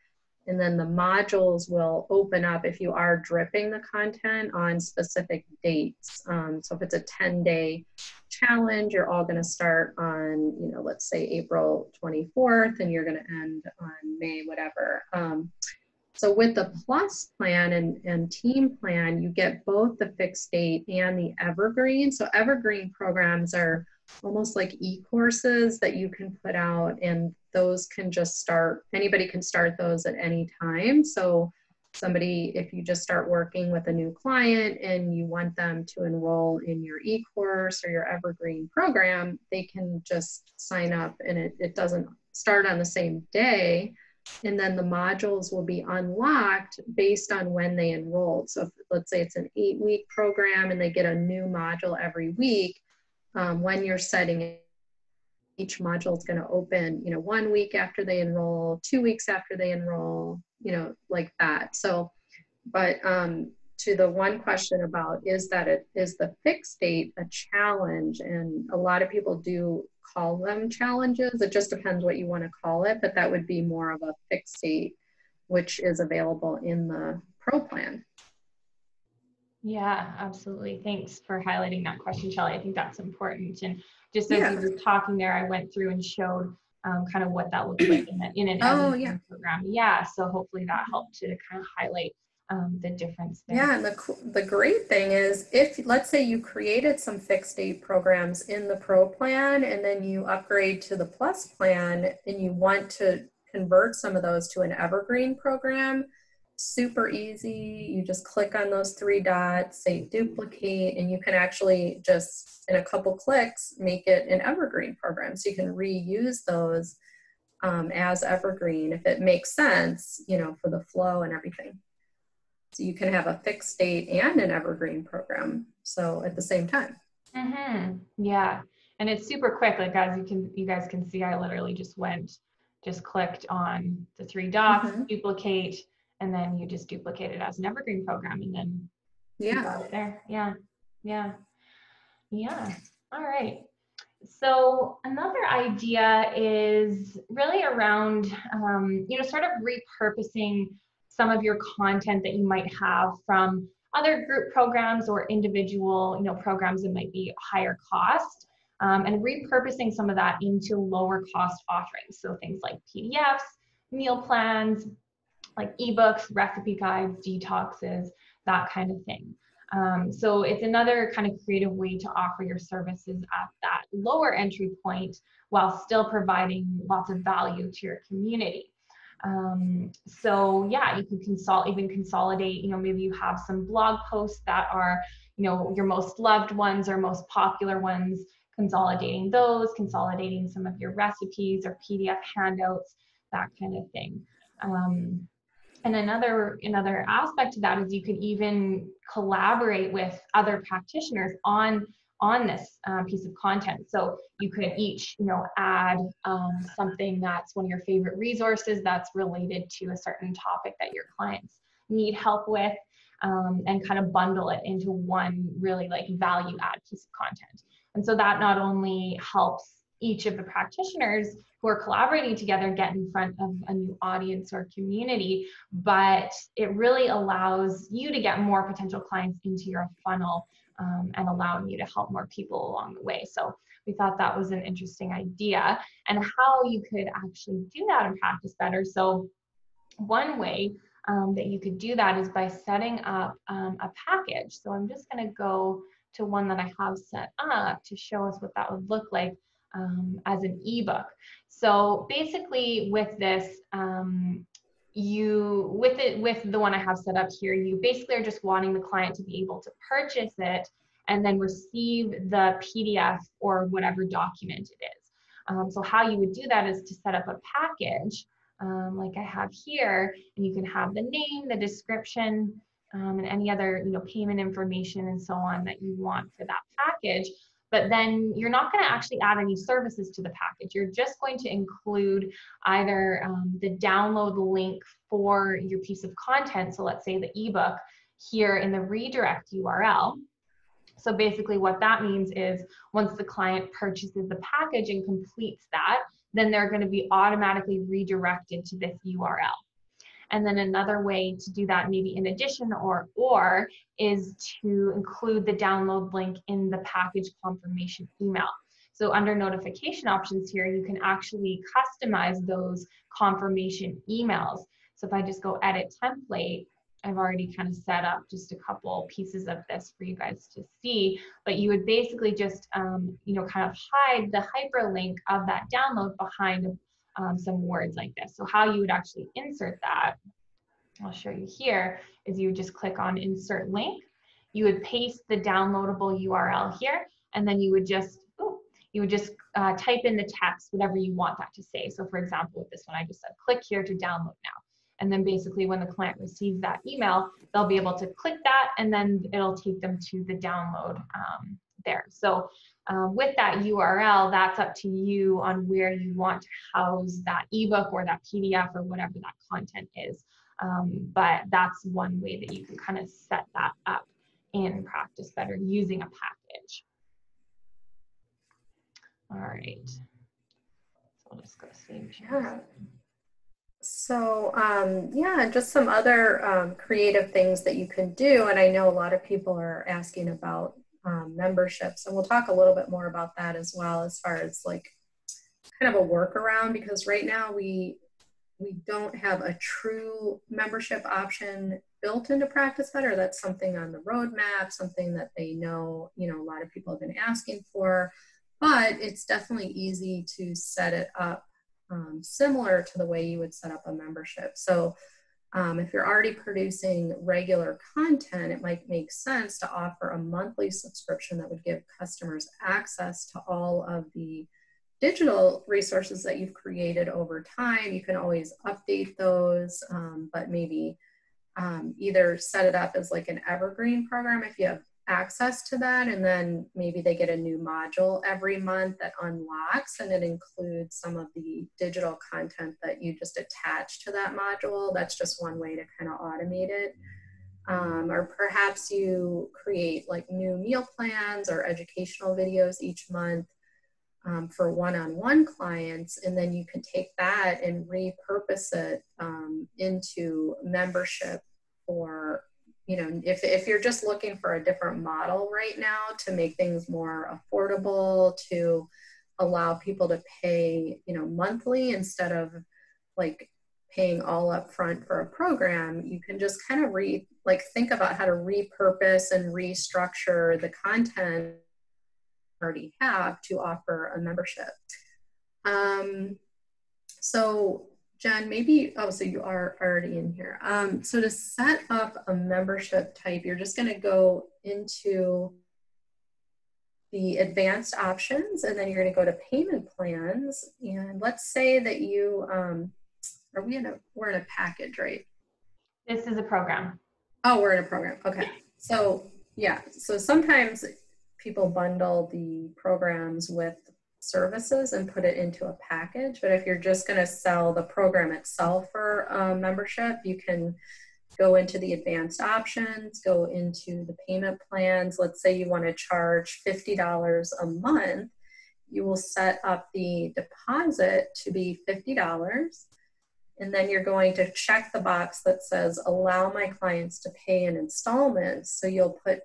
And then the modules will open up if you are dripping the content on specific dates. So if it's a 10-day challenge, you're all going to start on, let's say April 24th, and you're going to end on May, whatever. So with the Plus plan and Team plan, you get both the fixed date and the evergreen. So evergreen programs are almost like e-courses that you can put out, and those can just start, anybody can start those at any time. So somebody, if you just start working with a new client and you want them to enroll in your e-course or your evergreen program, they can just sign up, and it doesn't start on the same day. And then the modules will be unlocked based on when they enrolled. So if, let's say it's an 8-week program and they get a new module every week, when you're setting it, each module is going to open, 1 week after they enroll, 2 weeks after they enroll, like that. So, but to the one question about is the fixed date a challenge? And a lot of people do call them challenges. It just depends what you want to call it, but that would be more of a fixed date, which is available in the Pro plan. Yeah, absolutely. Thanks for highlighting that question, Shelley. I think that's important. And just as you were talking there, I went through and showed kind of what that looks like in an evergreen program. Yeah, so hopefully that helped to kind of highlight the difference there. Yeah, and the great thing is, if let's say you created some fixed date programs in the Pro plan and then you upgrade to the Plus plan and you want to convert some of those to an evergreen program, super easy. You just click on those 3 dots, say duplicate, and you can actually just in a couple clicks make it an evergreen program. So you can reuse those as evergreen if it makes sense, for the flow and everything. So you can have a fixed date and an evergreen program, so at the same time. Yeah, and it's super quick. Like as you guys can see, I literally just clicked on the 3 dots, duplicate, and then you just duplicate it as an evergreen program, and then you got it there. Yeah. All right. So another idea is really around, sort of repurposing some of your content that you might have from other group programs or individual, programs that might be higher cost, and repurposing some of that into lower cost offerings. So things like PDFs, meal plans, like ebooks, recipe guides, detoxes, that kind of thing. So it's another kind of creative way to offer your services at that lower entry point while still providing lots of value to your community. So yeah, you can consolidate, maybe you have some blog posts that are, your most loved ones or most popular ones, consolidating some of your recipes or PDF handouts, that kind of thing. And another aspect to that is you could even collaborate with other practitioners on this piece of content. So you could each, add something that's one of your favorite resources that's related to a certain topic that your clients need help with, and kind of bundle it into one really like value add piece of content. And so that not only helps each of the practitioners who are collaborating together get in front of a new audience or community, but it really allows you to get more potential clients into your funnel, and allowing you to help more people along the way. So we thought that was an interesting idea and how you could actually do that in practice better. So one way that you could do that is by setting up a package. So I'm just going to go to one that I have set up to show us what that would look like as an ebook. So basically with this, with the one I have set up here, you basically are just wanting the client to be able to purchase it and then receive the PDF or whatever document it is. So how you would do that is to set up a package like I have here, and you can have the name, the description, and any other payment information and so on that you want for that package. But then you're not going to actually add any services to the package. You're just going to include either the download link for your piece of content. So let's say the ebook here in the redirect URL. So basically what that means is once the client purchases the package and completes that, then they're going to be automatically redirected to this URL. And then another way to do that, maybe in addition or is to include the download link in the package confirmation email. So under notification options here, you can actually customize those confirmation emails. So if I just go edit template, I've already kind of set up just a couple pieces of this for you guys to see, but you would basically just, kind of hide the hyperlink of that download behind some words like this. So how you would actually insert that, I'll show you here, is you would just click on insert link. You would paste the downloadable URL here, and then you would just, type in the text, whatever you want that to say. So for example, with this one, I just said, click here to download now. And then basically when the client receives that email, they'll be able to click that, and then it'll take them to the download there. So with that URL, that's up to you on where you want to house that ebook or that PDF or whatever that content is. But that's one way that you can kind of set that up in Practice Better using a package. All right. So I'll just go save. Yeah. So yeah, just some other creative things that you can do. And I know a lot of people are asking about memberships, and we'll talk a little bit more about that as well, as far as like kind of a workaround, because right now we don't have a true membership option built into Practice Better. That's something on the roadmap, something that they know, a lot of people have been asking for, but it's definitely easy to set it up similar to the way you would set up a membership. So if you're already producing regular content, it might make sense to offer a monthly subscription that would give customers access to all of the digital resources that you've created over time. You can always update those, but maybe either set it up as like an evergreen program if you have access to that, and then maybe they get a new module every month that unlocks, and it includes some of the digital content that you just attach to that module. That's just one way to kind of automate it. Or perhaps you create like new meal plans or educational videos each month for one-on-one clients, and then you can take that and repurpose it into membership. Or if you're just looking for a different model right now to make things more affordable, to allow people to pay monthly instead of like paying all up front for a program, you can just kind of think about how to repurpose and restructure the content already have to offer a membership. So Jen, maybe, so you are already in here. So to set up a membership type, you're just gonna go into the advanced options, and then you're gonna go to payment plans. And let's say that you, we're in a package, right? This is a program. Oh, we're in a program, okay. So yeah, so sometimes people bundle the programs with services and put it into a package. But if you're just going to sell the program itself for membership, you can go into the advanced options, go into the payment plans. Let's say you want to charge $50 a month. You will set up the deposit to be $50. And then you're going to check the box that says allow my clients to pay in installments. So you'll put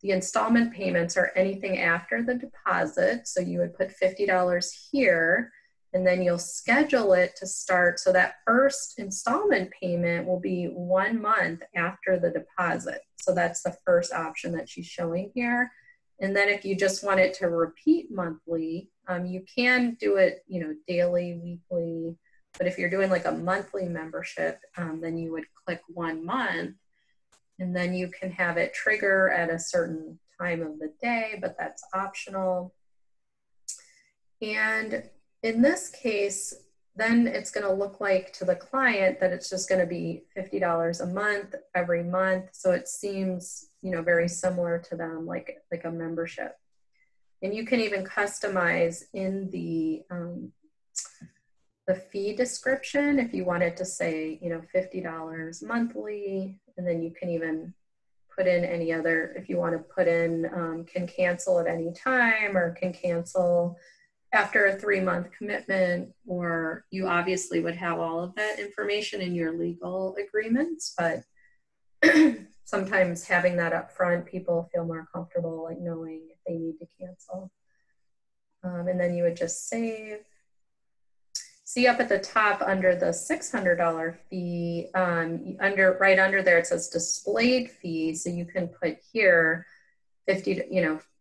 the installment payments are anything after the deposit. So you would put $50 here, and then you'll schedule it to start. So that first installment payment will be 1 month after the deposit. So that's the first option that she's showing here. And then if you just want it to repeat monthly, you can do it, daily, weekly. But if you're doing like a monthly membership, then you would click 1 month. And then you can have it trigger at a certain time of the day, but that's optional. And in this case, then it's going to look like to the client that it's just going to be $50 a month every month. So it seems, very similar to them, like a membership. And you can even customize in the fee description if you wanted to say, $50 monthly, and then you can even put in any other, if you want to put in can cancel at any time, or can cancel after a 3-month commitment, or you obviously would have all of that information in your legal agreements, but sometimes having that up front, people feel more comfortable like knowing if they need to cancel. And then you would just save. see up at the top under the $600 fee, right under there, it says displayed fee. So you can put here 50,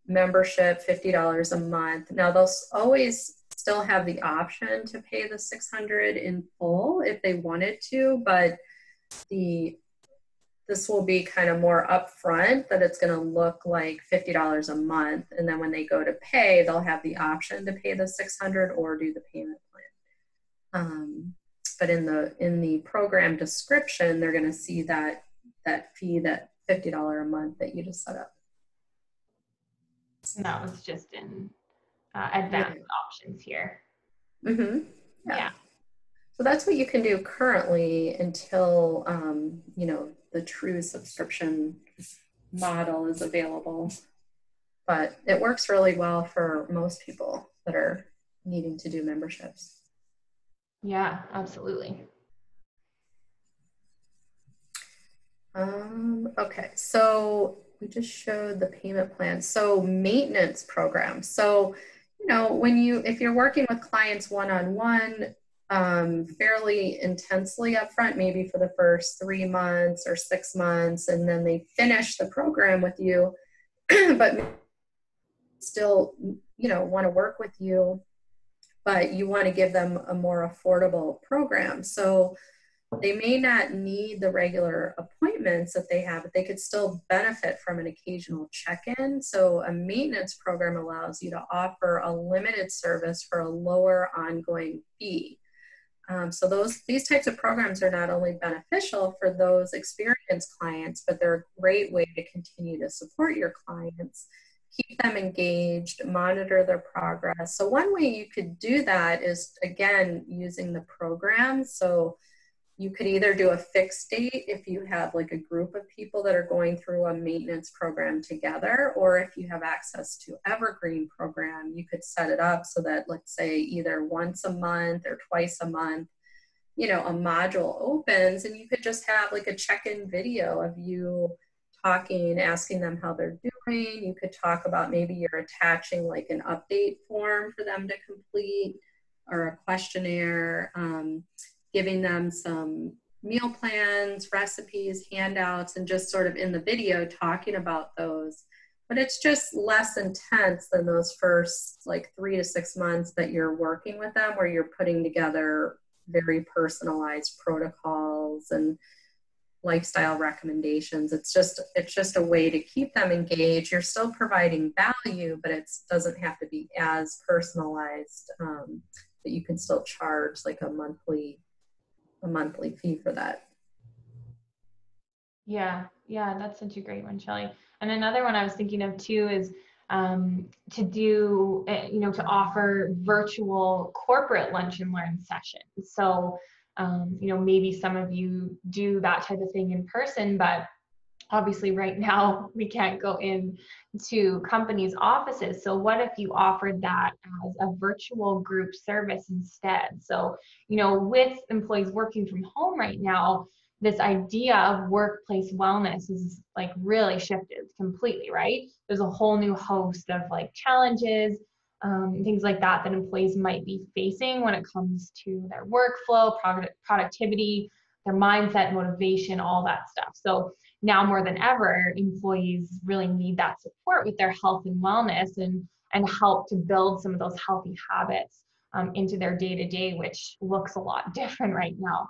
membership, $50 a month. Now they'll always still have the option to pay the $600 in full if they wanted to, but this will be kind of more upfront, that it's going to look like $50 a month. And then when they go to pay, they'll have the option to pay the $600 or do the payment plan. But in the program description, they're going to see that fee, that $50 a month that you just set up. And that was just in advanced options here. Mm-hmm. Yeah. So that's what you can do currently until, the true subscription model is available. But it works really well for most people that are needing to do memberships. Yeah, absolutely. Okay, so we just showed the payment plan. So maintenance program. So, if you're working with clients one-on-one, fairly intensely upfront, maybe for the first 3 months or 6 months, and then they finish the program with you, but still, want to work with you, but you want to give them a more affordable program. So they may not need the regular appointments that they have, but they could still benefit from an occasional check-in. So a maintenance program allows you to offer a limited service for a lower ongoing fee. So these types of programs are not only beneficial for those experienced clients, but they're a great way to continue to support your clients, keep them engaged, monitor their progress. So one way you could do that is, again, using the program. So you could either do a fixed date if you have like a group of people that are going through a maintenance program together, or if you have access to Evergreen program, you could set it up so that, let's say, either once a month or twice a month, a module opens, and you could just have like a check-in video of you talking, asking them how they're doing. You could talk about, maybe you're attaching like an update form for them to complete, or a questionnaire, giving them some meal plans, recipes, handouts, and just sort of in the video talking about those. But it's just less intense than those first like 3 to 6 months that you're working with them, where you're putting together very personalized protocols and lifestyle recommendations. It's just a way to keep them engaged. You're still providing value, but it doesn't have to be as personalized, but you can still charge like a monthly fee for that. Yeah, that's such a great one, Shelley. And another one I was thinking of too is to do, to offer virtual corporate lunch and learn sessions. So, maybe some of you do that type of thing in person, but obviously right now we can't go in to companies' offices. So what if you offered that as a virtual group service instead? So, with employees working from home right now, this idea of workplace wellness is like really shifted completely, right? There's a whole new host of like challenges, things like that employees might be facing when it comes to their workflow, productivity, their mindset, motivation, all that stuff. So now more than ever, employees really need that support with their health and wellness, and help to build some of those healthy habits into their day-to-day, which looks a lot different right now.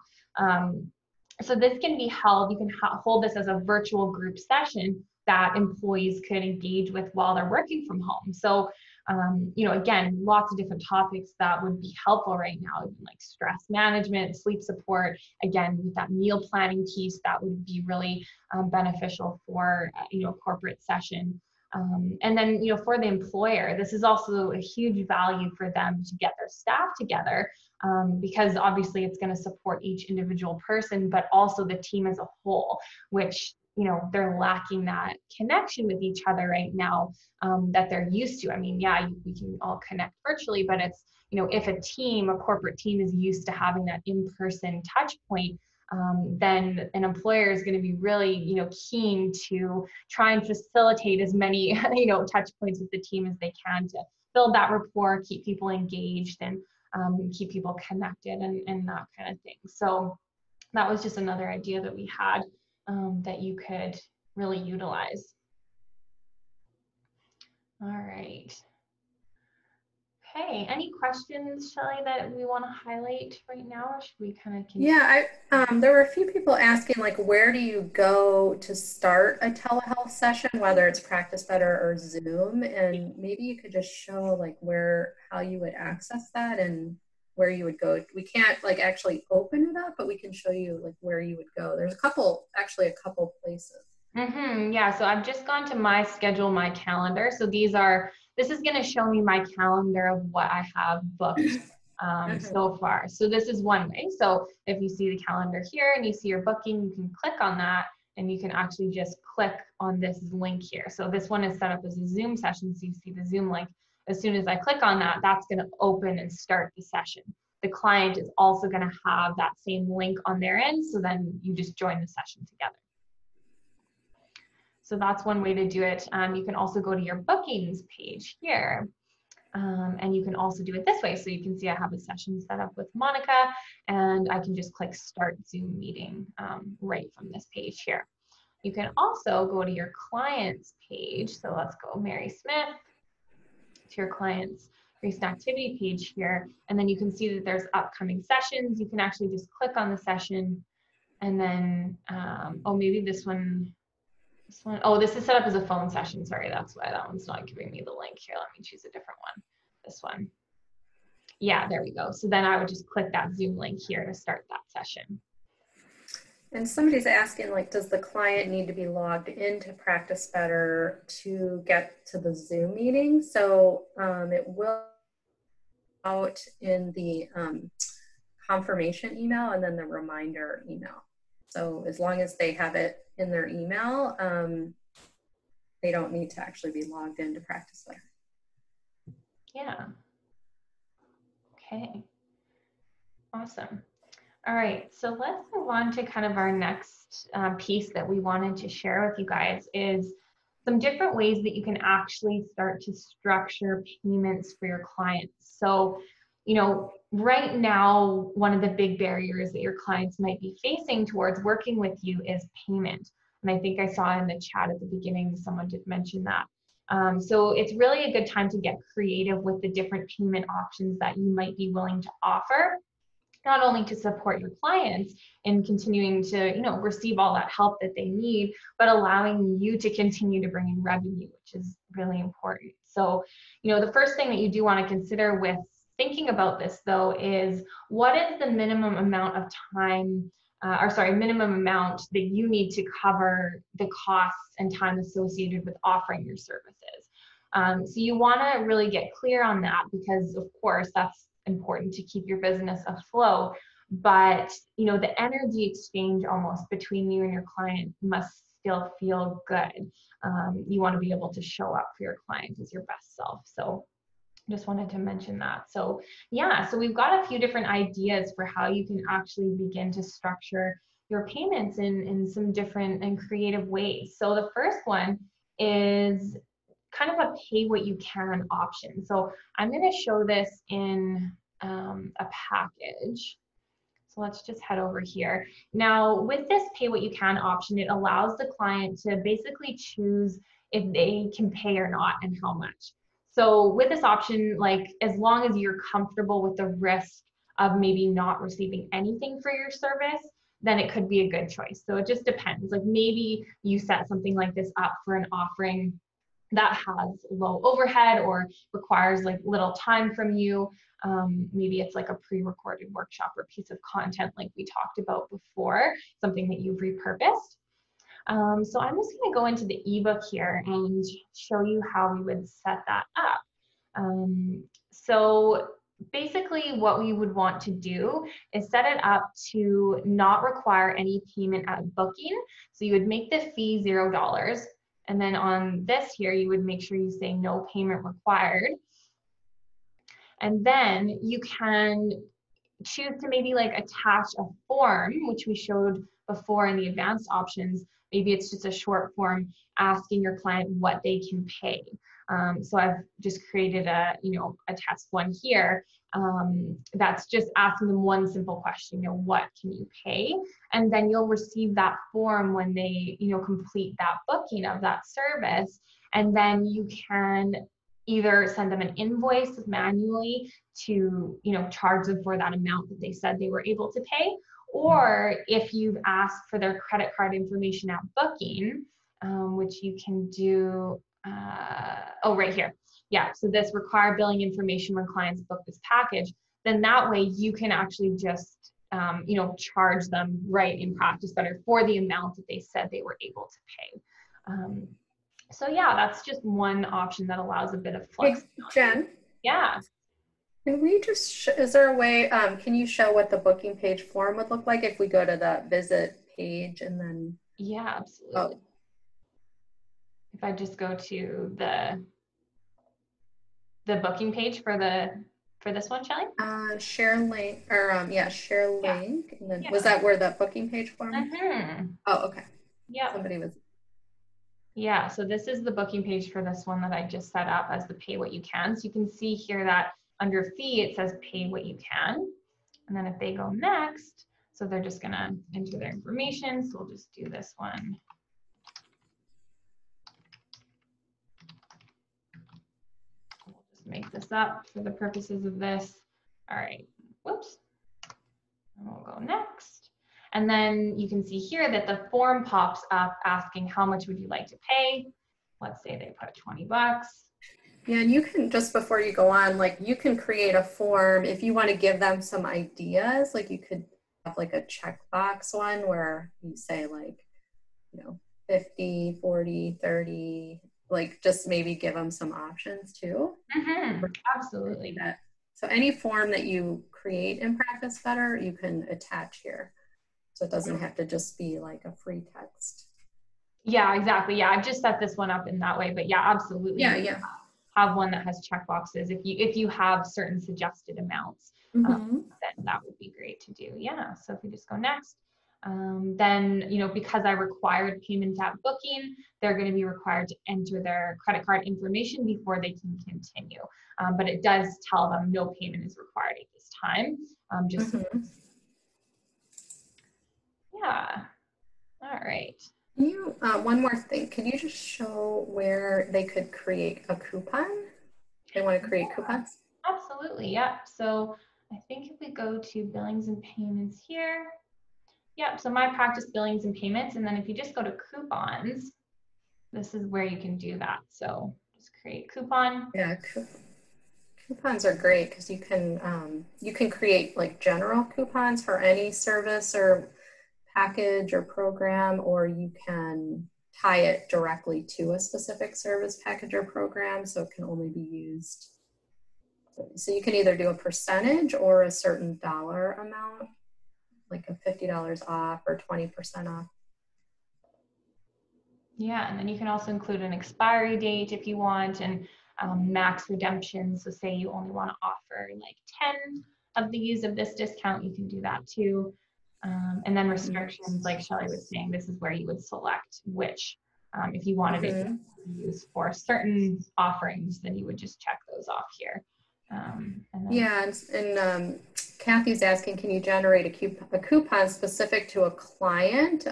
So this can be held, you can hold this as a virtual group session that employees could engage with while they're working from home. So, again, lots of different topics that would be helpful right now, like stress management, sleep support, again, with that meal planning piece, that would be really beneficial for, a corporate session. And then, for the employer, this is also a huge value for them to get their staff together, because obviously it's going to support each individual person, but also the team as a whole, which, they're lacking that connection with each other right now, that they're used to. I mean, yeah, we can all connect virtually, but it's, if a corporate team is used to having that in-person touch point, then an employer is going to be really, keen to try and facilitate as many, touch points with the team as they can to build that rapport, keep people engaged, and keep people connected and that kind of thing. So that was just another idea that we had that you could really utilize. All right. Okay, any questions, Shelley, that we want to highlight right now, or should we kind of continue? Yeah, there were a few people asking, like, where do you go to start a telehealth session, whether it's Practice Better or Zoom, and maybe you could just show like how you would access that and where you would go. We can't like actually open it up, but we can show you like where you would go. There's actually a couple places. Yeah, so I've just gone to my schedule, my calendar. So this is going to show me my calendar of what I have booked so far. So this is one way. So if you see the calendar here and you see your booking, you can click on that and you can actually just click on this link here. So this one is set up as a Zoom session. So you see the Zoom link. As soon as I click on that, that's going to open and start the session. The client is also going to have that same link on their end. So then you just join the session together. So that's one way to do it. You can also go to your bookings page here. And you can also do it this way. So you can see I have a session set up with Monica and I can just click start Zoom meeting right from this page here. You can also go to your clients page. So let's go Mary Smith to your clients recent activity page here. And then you can see that there's upcoming sessions. You can actually just click on the session and then, oh, maybe this one, oh, this is set up as a phone session. Sorry, that's why that one's not giving me the link here. Let me choose a different one. This one. Yeah, there we go. So then I would just click that Zoom link here to start that session. And somebody's asking, like, does the client need to be logged into Practice Better to get to the Zoom meeting? So it will out in the confirmation email and then the reminder email. So as long as they have it in their email, they don't need to actually be logged into Practice Better. Yeah. Okay. Awesome. All right, so let's move on to kind of our next piece that we wanted to share with you guys is some different ways that you can actually start to structure payments for your clients. So, right now, one of the big barriers that your clients might be facing towards working with you is payment. And I think I saw in the chat at the beginning, someone did mention that. So it's really a good time to get creative with the different payment options that you might be willing to offer, not only to support your clients in continuing to, receive all that help that they need, but allowing you to continue to bring in revenue, which is really important. So, the first thing that you do want to consider with thinking about this though is what is the minimum amount of time, minimum amount that you need to cover the costs and time associated with offering your services. So you want to really get clear on that because of course that's important to keep your business afloat, but the energy exchange almost between you and your client must still feel good. You want to be able to show up for your client as your best self. So just wanted to mention that. So yeah, so we've got a few different ideas for how you can actually begin to structure your payments in some different and creative ways. So the first one is kind of a pay what you can option. So I'm going to show this in a package. So let's just head over here. Now with this pay what you can option, it allows the client to basically choose if they can pay or not and how much. So with this option, like as long as you're comfortable with the risk of maybe not receiving anything for your service, then it could be a good choice. So it just depends. Like maybe you set something like this up for an offering that has low overhead or requires like little time from you. Maybe it's like a pre-recorded workshop or piece of content like we talked about before, something that you've repurposed. So I'm just going to go into the ebook here and show you how we would set that up. So basically what we would want to do is set it up to not require any payment at booking. So you would make the fee $0. And then on this here, you would make sure you say no payment required. And then you can choose to maybe like attach a form, which we showed before in the advanced options. Maybe it's just a short form asking your client what they can pay. So I've just created a test one here. That's just asking them one simple question, what can you pay? And then you'll receive that form when they, complete that booking of that service. And then you can either send them an invoice manually to, charge them for that amount that they said they were able to pay. Or if you've asked for their credit card information at booking, which you can do, right here. Yeah, so this require billing information when clients book this package, then that way you can actually just, charge them right in Practice Better for the amount that they said they were able to pay. So yeah, that's just one option that allows a bit of flexibility. Hey, Jen? Yeah. Can we just, is there a way, can you show what the booking page form would look like if we go to the visit page and then? Yeah, absolutely. If I just go to the booking page for this one, Shelly? Share link, or share link. And then was that where that booking page form? Mm-hmm. Oh, okay. Yeah. Somebody was. Yeah, so this is the booking page for this one that I just set up as the pay what you can. So you can see here that under fee, it says pay what you can. And then if they go next, so they're just gonna enter their information. So we'll just do this one. We'll just make this up for the purposes of this. All right, whoops. And we'll go next. And then you can see here that the form pops up asking how much would you like to pay? Let's say they put 20 bucks. Yeah, and you can, just before you go on, like you can create a form if you want to give them some ideas. Like you could have like a checkbox one where you say like, 50, 40, 30, like just maybe give them some options too. Mm-hmm. Absolutely. So any form that you create in Practice Better, you can attach here. So it doesn't have to just be like a free text. Yeah, exactly. Yeah, I've just set this one up in that way, but yeah, absolutely. Yeah. Have one that has check boxes if you have certain suggested amounts, then that would be great to do. Yeah. So if we just go next, then because I required payment at booking, they're going to be required to enter their credit card information before they can continue. But it does tell them no payment is required at this time. Yeah. All right. Can you, one more thing, can you just show where they could create a coupon? They want to create coupons? Absolutely, yeah. So I think if we go to billings and payments here, so my practice billings and payments, and then if you just go to coupons, this is where you can do that. So just create coupon. Yeah, coupons are great because you can create like general coupons for any service or package or program, or you can tie it directly to a specific service, package, or program, so it can only be used. So you can either do a percentage or a certain dollar amount, like a $50 off or 20% off. Yeah, and then you can also include an expiry date if you want, and max redemption. So say you only want to offer like 10 of these of this discount, you can do that too. And then restrictions, like Shelly was saying, this is where you would select which, if you wanted it to be used for certain offerings, then you would just check those off here. And Kathy's asking, can you generate a coupon specific to a client?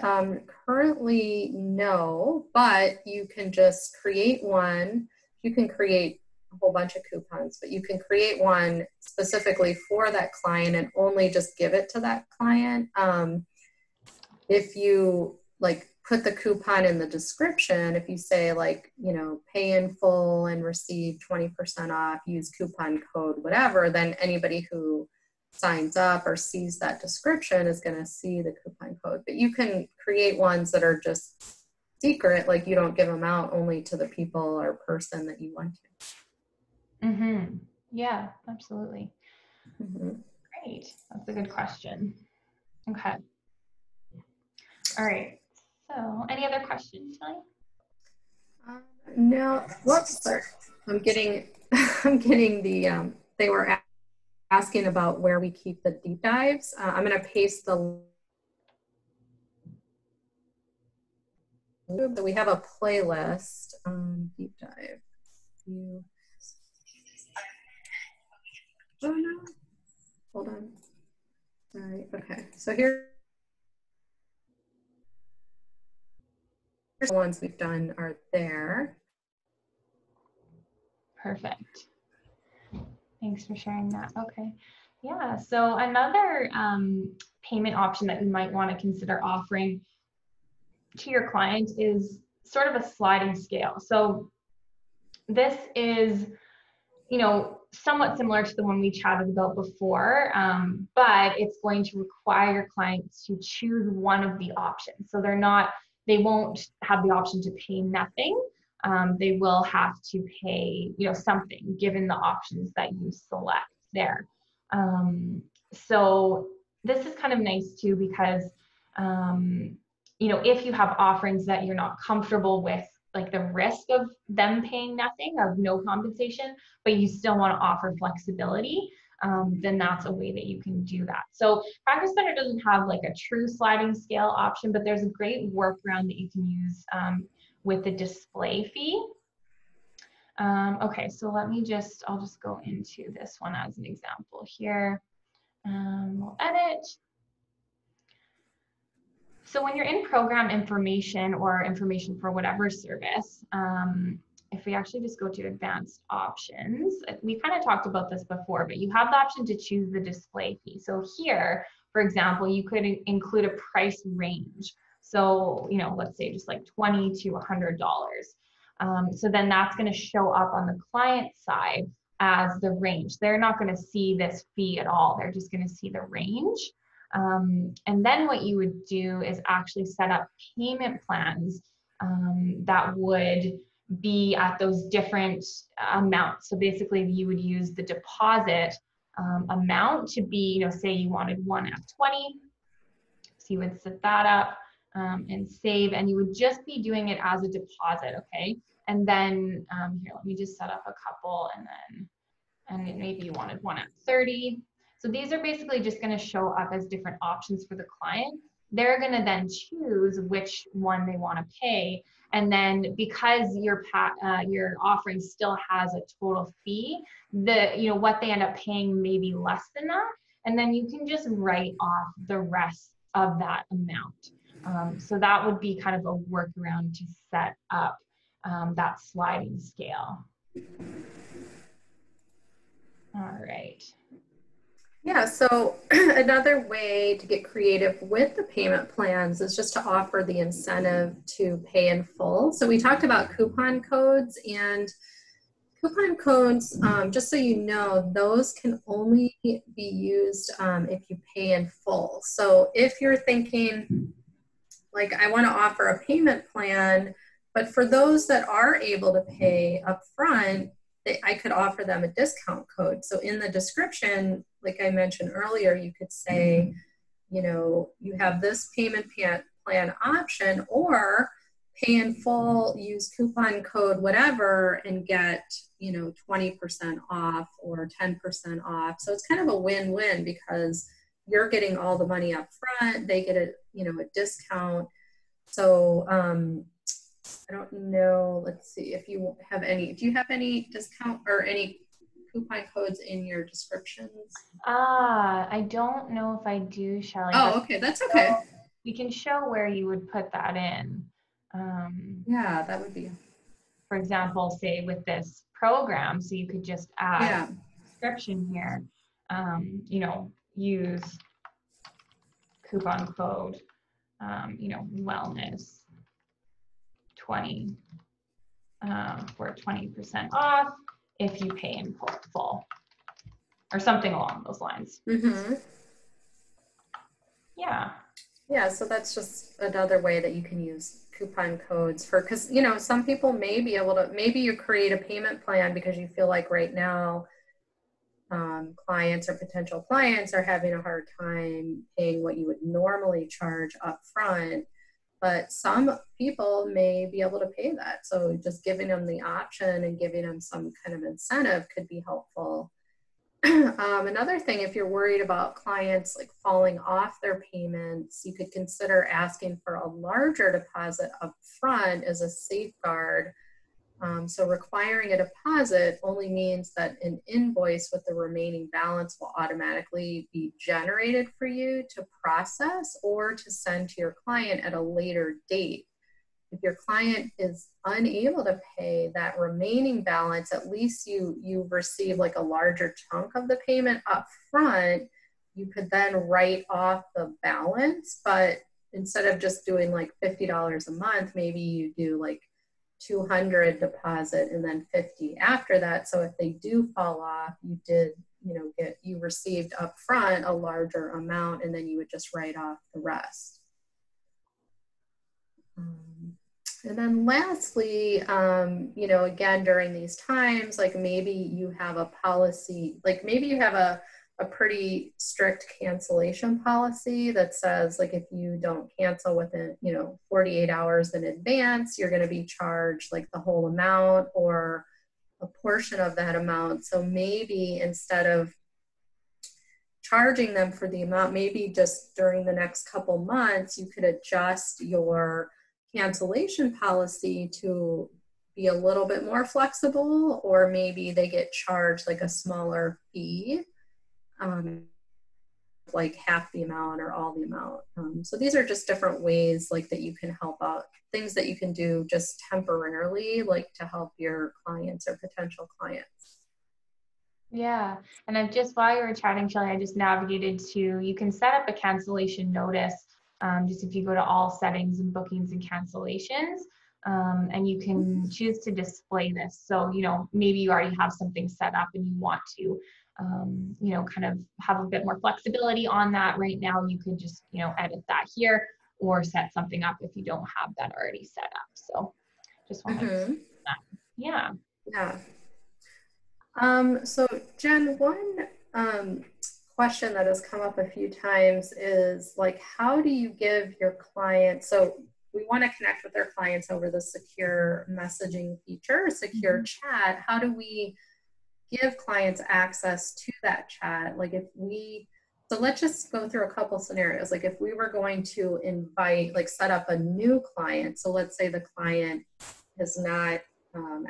Currently, no, but you can just create one. You can create a whole bunch of coupons, but you can create one specifically for that client and only just give it to that client. If you like put the coupon in the description, if you say like, pay in full and receive 20% off, use coupon code, whatever, then anybody who signs up or sees that description is going to see the coupon code. But you can create ones that are just secret, like you don't give them out only to the people or person that you want to. Yeah, absolutely. Great. That's a good question. Okay. All right. So any other questions, Shelly? No. Whoops. Sorry. I'm getting the, they were asking about where we keep the deep dives. I'm going to paste the so we have a playlist, deep dive. Oh no, hold on. All right, okay. So here's the ones we've done are there. Perfect. Thanks for sharing that. Okay. Yeah, so another payment option that you might want to consider offering to your client is sort of a sliding scale. So this is, you know, somewhat similar to the one we chatted about before, but it's going to require your clients to choose one of the options. So they won't have the option to pay nothing. They will have to pay, you know, something given the options that you select there. So this is kind of nice too because, you know, if you have offerings that you're not comfortable with, like the risk of them paying nothing, of no compensation, but you still want to offer flexibility, then that's a way that you can do that. So Practice Better doesn't have like a true sliding scale option, but there's a great workaround that you can use with the display fee. Okay, so I'll just go into this one as an example here. We'll edit. So when you're in program information or information for whatever service, if we actually just go to advanced options, we kind of talked about this before, but you have the option to choose the display fee. So here, for example, you could include a price range. So, you know, let's say just like $20 to $100. So then that's going to show up on the client side as the range. They're not going to see this fee at all. They're just going to see the range. And then what you would do is actually set up payment plans that would be at those different amounts. So basically you would use the deposit amount to be, you know, say you wanted one at 20. So you would set that up and save, and you would just be doing it as a deposit, okay? And then here, let me just set up a couple, and maybe you wanted one at 30. So these are basically just going to show up as different options for the client. They're going to then choose which one they want to pay. And then because your offering still has a total fee, what they end up paying may be less than that. And then you can just write off the rest of that amount. So that would be kind of a workaround to set up that sliding scale. All right. Yeah, so another way to get creative with the payment plans is just to offer the incentive to pay in full. So we talked about coupon codes, and coupon codes, just so you know, those can only be used if you pay in full. So if you're thinking, like, I want to offer a payment plan, but for those that are able to pay upfront, I could offer them a discount code. So in the description, like I mentioned earlier, you could say, you know, you have this payment plan option, or pay in full, use coupon code whatever, and get, you know, 20% off or 10% off. So it's kind of a win-win because you're getting all the money up front, they get a discount. So I don't know, let's see if you have any, do you have any discount or any coupon codes in your descriptions? I don't know if I do, Shelly. Oh, okay, that's okay. We can show where you would put that in. Yeah, that would be. For example, say with this program, so you could just add a description here, you know, use coupon code, you know, wellness 20 for 20% off if you pay in full, or something along those lines. Mm-hmm. Yeah. Yeah, so that's just another way that you can use coupon codes for, because, you know, some people may be able to, maybe you create a payment plan because you feel like right now clients or potential clients are having a hard time paying what you would normally charge up front, but some people may be able to pay that. So just giving them the option and giving them some kind of incentive could be helpful. Another thing, if you're worried about clients like falling off their payments, you could consider asking for a larger deposit up front as a safeguard. So requiring a deposit only means that an invoice with the remaining balance will automatically be generated for you to process or to send to your client at a later date. If your client is unable to pay that remaining balance, at least you receive like a larger chunk of the payment up front. You could then write off the balance, but instead of just doing like $50 a month, maybe you do like 200 deposit and then 50 after that. So if they do fall off, you did, you received up front a larger amount, and then you would just write off the rest. And then lastly, again, during these times, like maybe you have a policy, like maybe you have a pretty strict cancellation policy that says, like, if you don't cancel within, 48 hours in advance, you're going to be charged like the whole amount or a portion of that amount. So maybe instead of charging them for the amount, maybe just during the next couple months, you could adjust your cancellation policy to be a little bit more flexible, or maybe they get charged like a smaller fee, like half the amount or all the amount. So these are just different ways like that you can help out, things that you can do just temporarily, like to help your clients or potential clients. Yeah, and I've just, while you were chatting, Shelly, I just navigated to, you can set up a cancellation notice, just if you go to all settings and bookings and cancellations, and you can choose to display this. So, maybe you already have something set up and you want to, kind of have a bit more flexibility on that right now. You could just, edit that here or set something up if you don't have that already set up. So just wanted to do that. Yeah. Yeah. So Jen, one question that has come up a few times is like, how do you give your clients, so we want to connect with their clients over the secure messaging feature, secure chat. How do we give clients access to that chat? Like so let's just go through a couple scenarios. Like if we were going to set up a new client. So let's say the client has not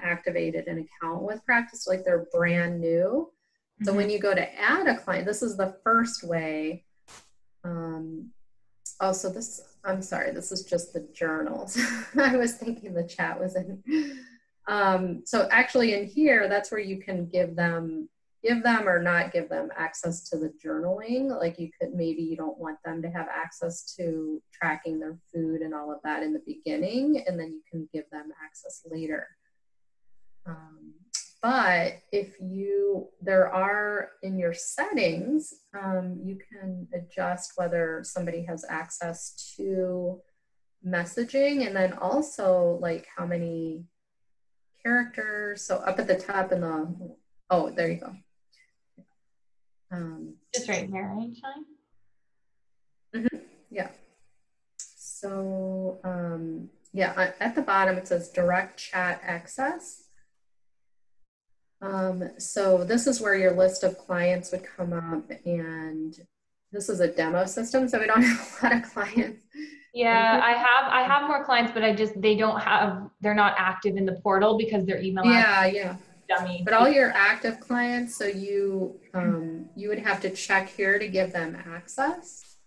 activated an account with Practice, like they're brand new. So when you go to add a client, this is the first way. I'm sorry, this is just the journals. I was thinking the chat was in. So actually in here, that's where you can give them or not give them access to the journaling. Like maybe you don't want them to have access to tracking their food and all of that in the beginning, and then you can give them access later. But if there are in your settings, you can adjust whether somebody has access to messaging, and then also like how many characters. So up at the top there you go. Just right here, right, Shine? Yeah. So at the bottom it says direct chat access. So this is where your list of clients would come up, and this is a demo system, so we don't have a lot of clients. Yeah, I have more clients, but they're not active in the portal because their email yeah dummy. But all your active clients, so you would have to check here to give them access.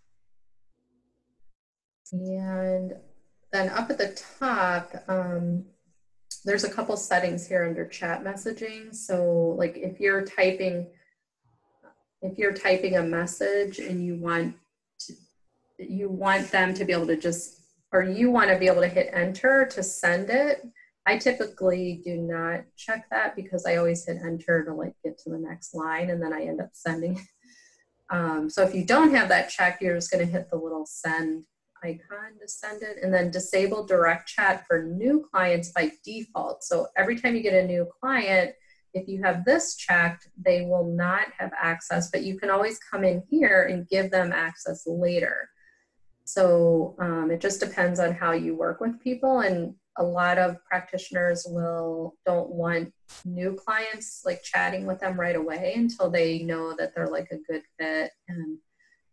And then up at the top, there's a couple settings here under chat messaging. So like if you're typing a message and you want them to be able to you want to be able to hit enter to send it. I typically do not check that because I always hit enter to like get to the next line, and then I end up sending. So if you don't have that checked, you're just going to hit the little send icon to send it, and then disable direct chat for new clients by default. So every time you get a new client, if you have this checked, they will not have access, but you can always come in here and give them access later. So it just depends on how you work with people. And a lot of practitioners don't want new clients like chatting with them right away until they know that they're like a good fit. And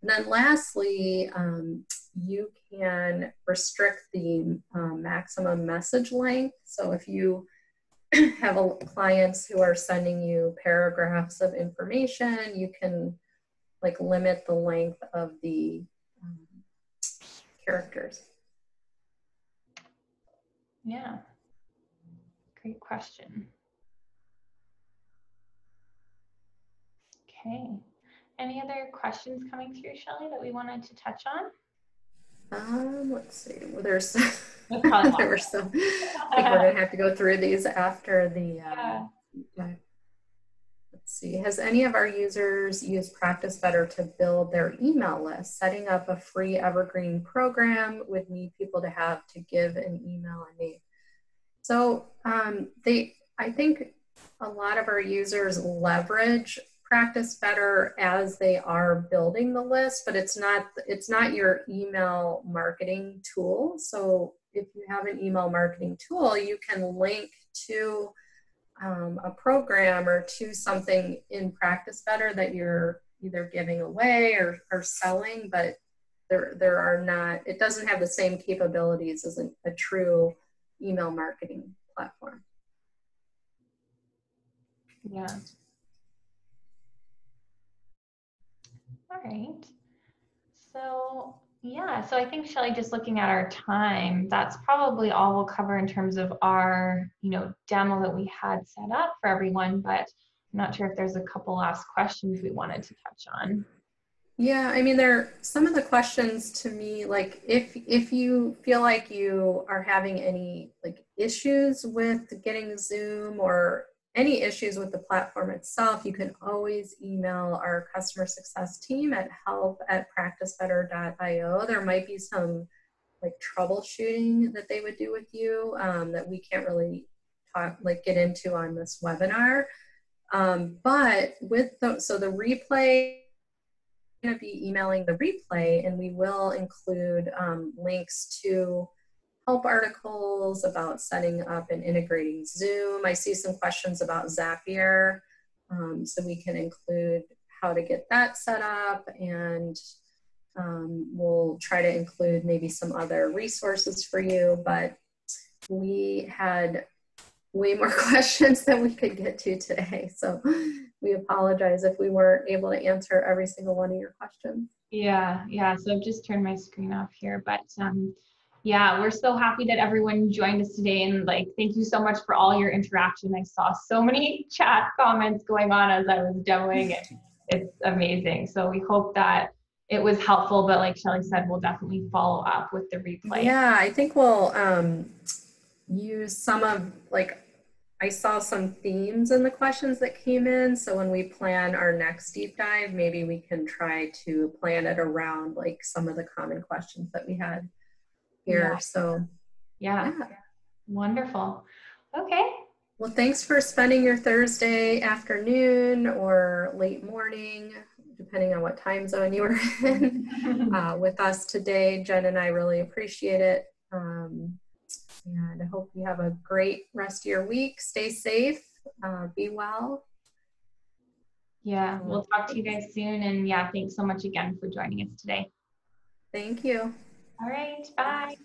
then lastly, you can restrict the maximum message length. So if you have clients who are sending you paragraphs of information, you can like limit the length of the characters. Yeah, great question. Okay, any other questions coming through, Shelley, that we wanted to touch on? Let's see. Well, there's there were some. I think we're gonna have to go through these after the. Let's see. Has any of our users used Practice Better to build their email list? Setting up a free evergreen program would need people to have to give an email and name. So I think a lot of our users leverage Practice Better as they are building the list, but it's not your email marketing tool. So if you have an email marketing tool, you can link to a program or to something in Practice Better that you're either giving away or selling, but there are not, it doesn't have the same capabilities as a true email marketing platform. Yeah. All right. So yeah, so I think, Shelley, just looking at our time, that's probably all we'll cover in terms of our, demo that we had set up for everyone, but I'm not sure if there's a couple last questions we wanted to touch on. Yeah, I mean, some of the questions to me, like if you feel like you are having any like issues with getting Zoom or any issues with the platform itself, you can always email our customer success team at help@practicebetter.io. There might be some like troubleshooting that they would do with you that we can't really get into on this webinar. But so the replay, going to be emailing the replay, and we will include links to help articles about setting up and integrating Zoom. I see some questions about Zapier, so we can include how to get that set up, and we'll try to include maybe some other resources for you, but we had way more questions than we could get to today. So we apologize if we weren't able to answer every single one of your questions. Yeah. So I've just turned my screen off here, but yeah, we're so happy that everyone joined us today, and thank you so much for all your interaction. I saw so many chat comments going on as I was demoing it. It's amazing. So we hope that it was helpful, but like Shelley said, we'll definitely follow up with the replay. Yeah, I think we'll use some of I saw some themes in the questions that came in. So when we plan our next deep dive, maybe we can try to plan it around some of the common questions that we had here. Yeah. So yeah. Wonderful. Okay. Well, thanks for spending your Thursday afternoon or late morning, depending on what time zone you were in, with us today. Jen and I really appreciate it. And I hope you have a great rest of your week. Stay safe, be well. Yeah, we'll talk to you guys soon. And yeah, thanks so much again for joining us today. Thank you. All right, bye.